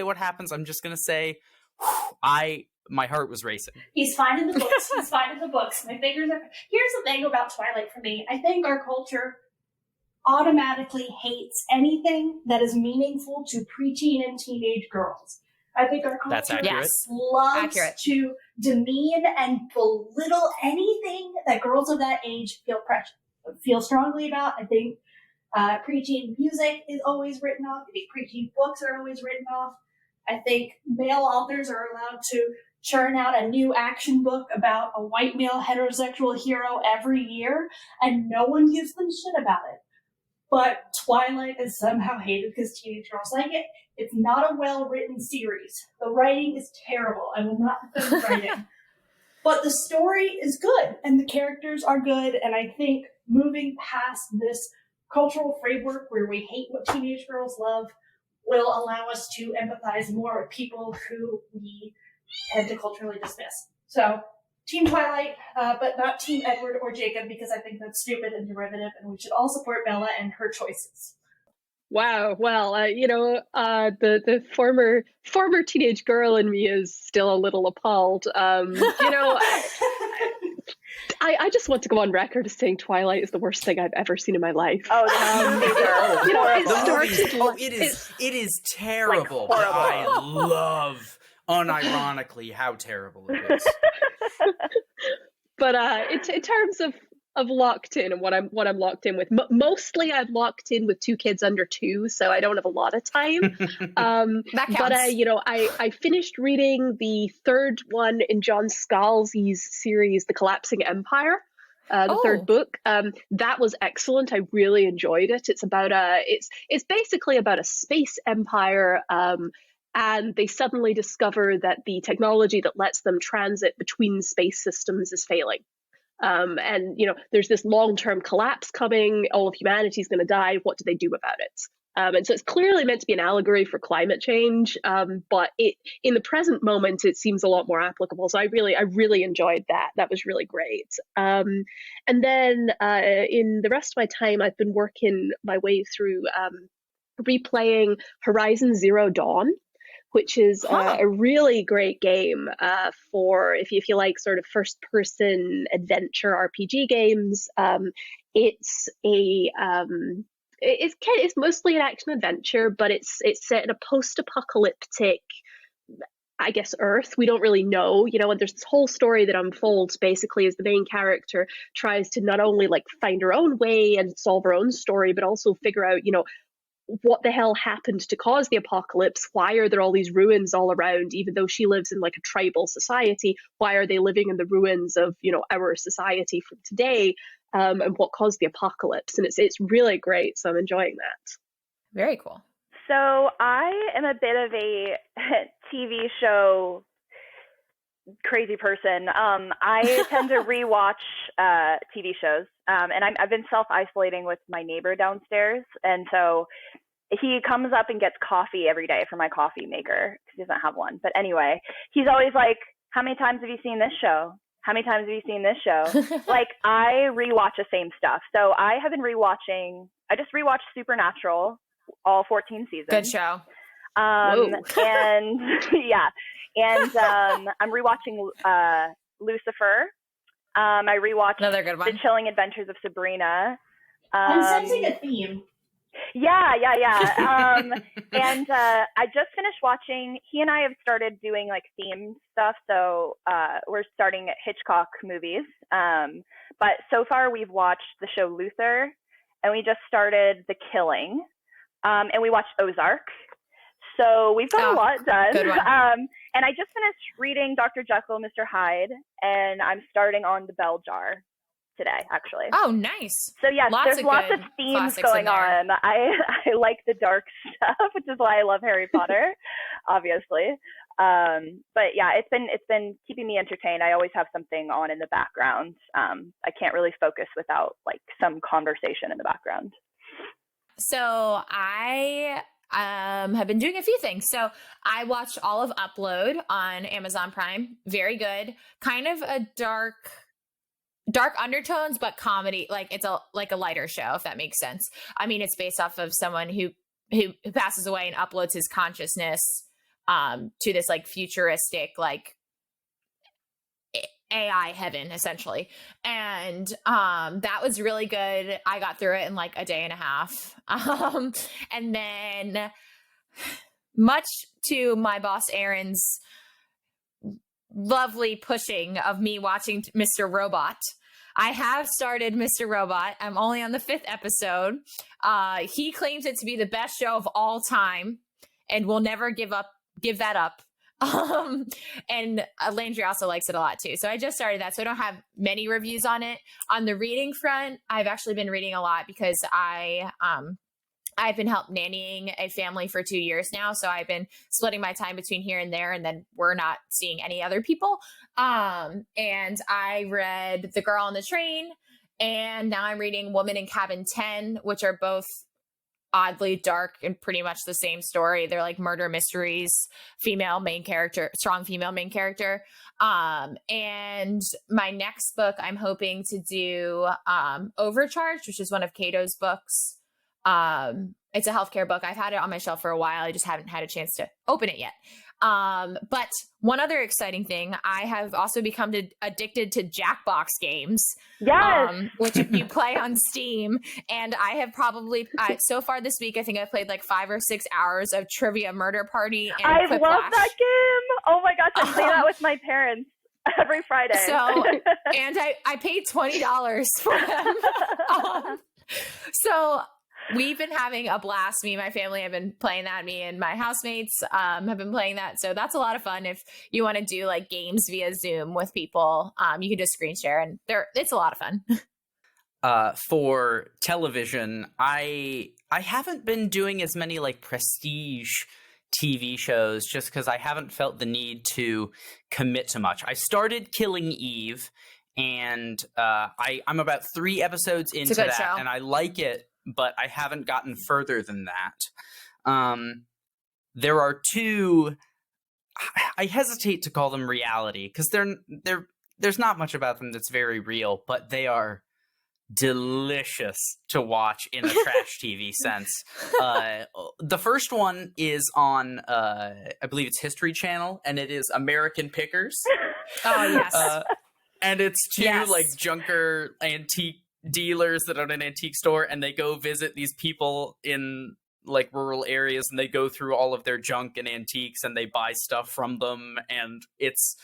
what happens. I'm just going to say my heart was racing. He's fine in the books. My fingers are... Here's the thing about Twilight for me. I think our culture automatically hates anything that is meaningful to preteen and teenage girls. I think our culture loves to demean and belittle anything that girls of that age feel strongly about. I think preteen music is always written off. I think preteen books are always written off. I think male authors are allowed to churn out a new action book about a white male heterosexual hero every year, and no one gives them shit about it. But Twilight is somehow hated because teenage girls like it. It's not a well-written series. The writing is terrible. I will not defend the writing. But the story is good, and the characters are good, and I think moving past this cultural framework where we hate what teenage girls love will allow us to empathize more with people who we tend to culturally dismiss. So, Team Twilight, but not Team Edward or Jacob, because I think that's stupid and derivative, and we should all support Bella and her choices. Wow. Well, the former teenage girl in me is still a little appalled. I just want to go on record as saying Twilight is the worst thing I've ever seen in my life. It is terrible. Like, I love, unironically, how terrible it is. But in terms of locked in and what I'm locked in with, mostly I'm locked in with two kids under 2, so I don't have a lot of time. That counts. But I finished reading the third one in John Scalzi's series, The Collapsing Empire. The third book. That was excellent. I really enjoyed it. It's about it's basically about a space empire, and they suddenly discover that the technology that lets them transit between space systems is failing. And there's this long-term collapse coming. All of humanity is going to die. What do they do about it? And so it's clearly meant to be an allegory for climate change, but in the present moment, it seems a lot more applicable. So I really enjoyed that. That was really great. And then in the rest of my time, I've been working my way through replaying Horizon Zero Dawn, which is a really great game for if you like sort of first-person adventure RPG games. It's mostly an action adventure, but it's set in a post-apocalyptic, I guess, Earth. We don't really know, and there's this whole story that unfolds basically as the main character tries to not only like find her own way and solve her own story, but also figure out, what the hell happened to cause the apocalypse? Why are there all these ruins all around? Even though she lives in like a tribal society, why are they living in the ruins of, our society from today? And what caused the apocalypse? And it's really great. So I'm enjoying that. Very cool. So I am a bit of a TV show crazy person. I tend to rewatch TV shows, and I've been self-isolating with my neighbor downstairs, and so he comes up and gets coffee every day from my coffee maker because he doesn't have one. But anyway, he's always like, "How many times have you seen this show? How many times have you seen this show?" Like, I rewatch the same stuff. So I have been rewatching. I just rewatched Supernatural, all 14 seasons. Good show. And yeah, and I'm rewatching Lucifer. I rewatched another good one, The Chilling Adventures of Sabrina. I'm sensing a theme. Yeah. And I just finished watching. He and I have started doing like themed stuff, so we're starting at Hitchcock movies. But so far we've watched the show Luther, and we just started The Killing, and we watched Ozark. So we've got a lot done. Good one. And I just finished reading Dr. Jekyll, Mr. Hyde, and I'm starting on The Bell Jar today, actually. Oh, nice. So yes, there's lots of themes going on. I like the dark stuff, which is why I love Harry Potter, obviously. But yeah, it's been keeping me entertained. I always have something on in the background. I can't really focus without like some conversation in the background. So I have been doing a few things. So I watched all of Upload on Amazon Prime. Very good. Kind of a dark undertones, but comedy. Like it's a lighter show, if that makes sense. I mean, it's based off of someone who passes away and uploads his consciousness to this like futuristic like AI heaven, essentially. And that was really good. I got through it in like a day and a half. And then, much to my boss Aaron's lovely pushing of me watching Mr. Robot, I have started Mr. Robot. I'm only on the 5th episode. He claims it to be the best show of all time and will never give that up. And Landry also likes it a lot too. So I just started that. So I don't have many reviews on it. On the reading front, I've actually been reading a lot because I've been nannying a family for 2 years now. So I've been splitting my time between here and there, and then we're not seeing any other people. And I read The Girl on the Train, and now I'm reading Woman in Cabin 10, which are both oddly dark and pretty much the same story. They're like murder mysteries, strong female main character. And my next book, I'm hoping to do Overcharged, which is one of Cato's books. It's a healthcare book. I've had it on my shelf for a while. I just haven't had a chance to open it yet. But one other exciting thing, I have also become addicted to Jackbox games. Yes. Which you play on Steam. And I have probably, so far this week, I think I've played like 5 or 6 hours of Trivia Murder Party. And I Quiplash. love that game. Oh my gosh, I play that with my parents every Friday. So, and I paid $20 for them. So we've been having a blast. Me and my family have been playing that. Me and my housemates have been playing that. So that's a lot of fun. If you want to do like games via Zoom with people, you can just screen share, and it's a lot of fun. For television, I haven't been doing as many like prestige TV shows just because I haven't felt the need to commit to much. I started Killing Eve, and I'm about 3 episodes into that, show. And I like it, but I haven't gotten further than that. There are 2. I hesitate to call them reality because there's not much about them that's very real, but they are delicious to watch in a trash TV sense. The first one is on, I believe it's History Channel, and it is American Pickers. Oh, yes. And it's two Yes. like junker antique dealers that own an antique store, and they go visit these people in like rural areas, and they go through all of their junk and antiques, and they buy stuff from them, and it's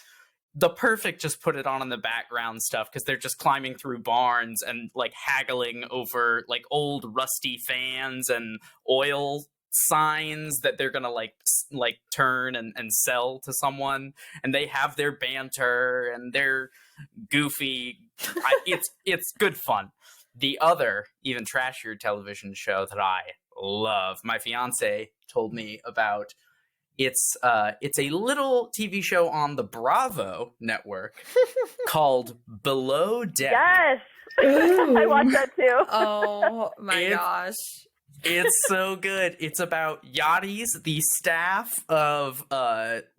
the perfect just put it on in the background stuff, because they're just climbing through barns and like haggling over like old rusty fans and oil signs that they're gonna like turn and sell to someone, and they have their banter and they're goofy. It's good fun. The other even trashier television show that I love, my fiance told me about, it's a little TV show on the Bravo network called Below Deck. Yes. I watched that too. Oh my gosh. It's so good. It's about yachties, the staff of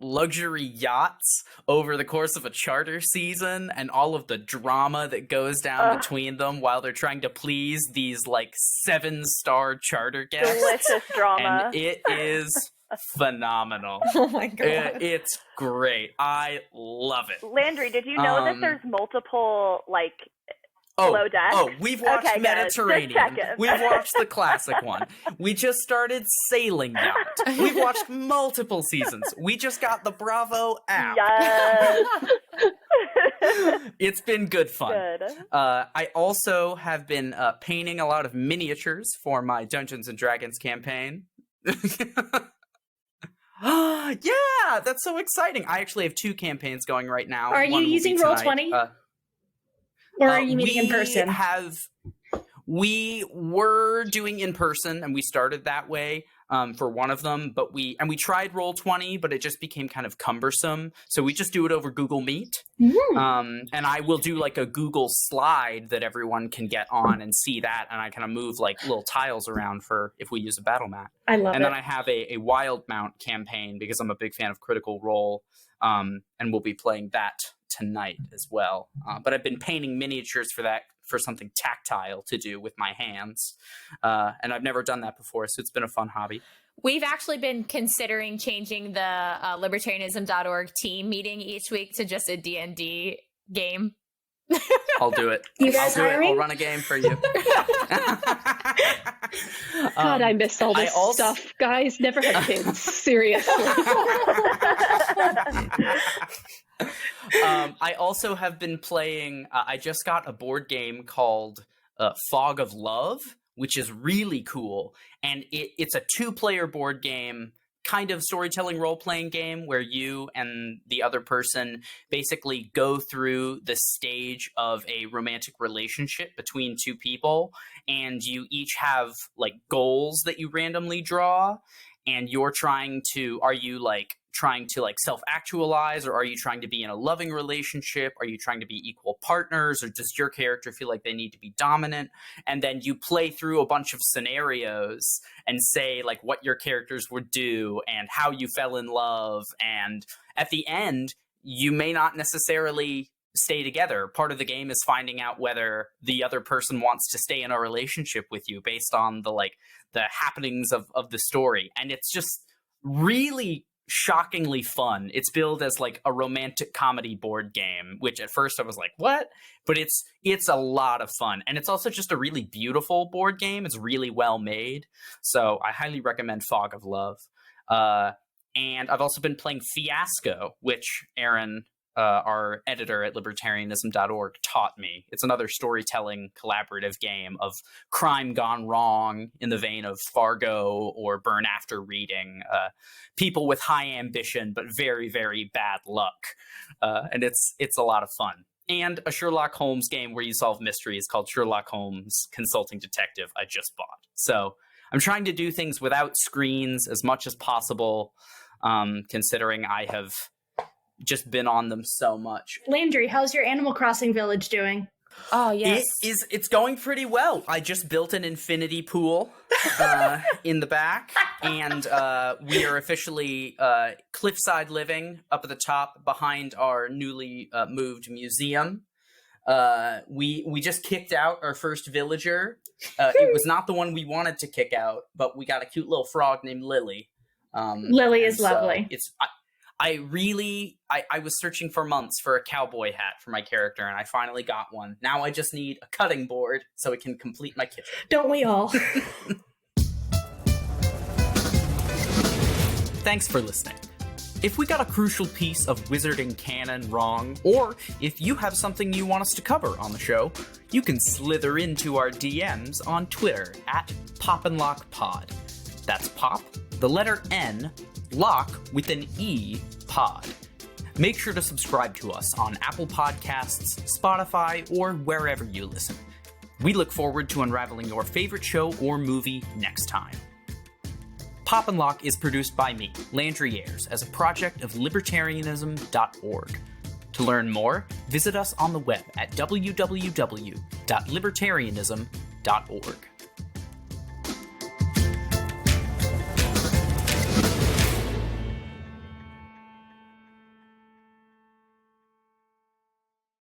luxury yachts over the course of a charter season, and all of the drama that goes down between them while they're trying to please these like 7-star charter guests. Delicious drama. And it is phenomenal. Oh my god. It's great. I love it. Landry, did you know that there's multiple like Below Deck? Oh, we've watched Okay, good. Mediterranean. Just checking. We've watched the classic one. We just started Sailing Yacht. We've watched multiple seasons. We just got the Bravo app. Yes. It's been good fun. Good. I also have been painting a lot of miniatures for my Dungeons and Dragons campaign. Yeah, that's so exciting. I actually have 2 campaigns going right now. Are you One will be using tonight. Roll20? Or are you meeting in person? We were doing in person, and we started that way for one of them, but we tried Roll20, but it just became kind of cumbersome. So we just do it over Google Meet. And I will do like a Google slide that everyone can get on and see that, and I kind of move like little tiles around for if we use a battle mat. I love it. And then I have a Wild Mount campaign because I'm a big fan of Critical Role, and we'll be playing that tonight as well. But I've been painting miniatures for something tactile to do with my hands. And I've never done that before, so it's been a fun hobby. We've actually been considering changing the libertarianism.org team meeting each week to just a D&D game. I'll do it. You guys I'll do it. hiring? I'll run a game for you. God, I miss all this stuff. Guys, never had kids. Seriously. I also have been playing, I just got a board game called Fog of Love, which is really cool. And it's a 2-player board game, kind of storytelling role-playing game where you and the other person basically go through the stage of a romantic relationship between 2 people, and you each have like goals that you randomly draw, and you're trying to self-actualize, or are you trying to be in a loving relationship? Are you trying to be equal partners, or does your character feel like they need to be dominant? And then you play through a bunch of scenarios and say like what your characters would do and how you fell in love. And at the end, you may not necessarily stay together. Part of the game is finding out whether the other person wants to stay in a relationship with you based on the happenings of the story. And it's just really shockingly fun. It's billed as like a romantic comedy board game, which at first I was like, what? But it's a lot of fun. And it's also just a really beautiful board game. It's really well made. So I highly recommend Fog of Love. And I've also been playing Fiasco, which Aaron, our editor at libertarianism.org, taught me. It's another storytelling collaborative game of crime gone wrong in the vein of Fargo or Burn After Reading. People with high ambition but very, very bad luck. And it's a lot of fun. And a Sherlock Holmes game where you solve mysteries called Sherlock Holmes Consulting Detective I just bought. So I'm trying to do things without screens as much as possible, considering I have just been on them so much. Landry, how's your Animal Crossing village doing? Oh, yes. It's going pretty well. I just built an infinity pool in the back, and we are officially cliffside living up at the top behind our newly moved museum. We just kicked out our first villager. It was not the one we wanted to kick out, but we got a cute little frog named Lily. Lily is lovely. I was searching for months for a cowboy hat for my character, and I finally got one. Now I just need a cutting board so it can complete my kitchen. Don't we all? Thanks for listening. If we got a crucial piece of wizarding canon wrong, or if you have something you want us to cover on the show, you can slither into our DMs on Twitter at PopandLockPod. That's Pop, the letter N, Lock with an E, Pod. Make sure to subscribe to us on Apple Podcasts, Spotify, or wherever you listen. We look forward to unraveling your favorite show or movie next time. Pop and Lock is produced by me, Landry Ayres, as a project of libertarianism.org. To learn more, visit us on the web at www.libertarianism.org.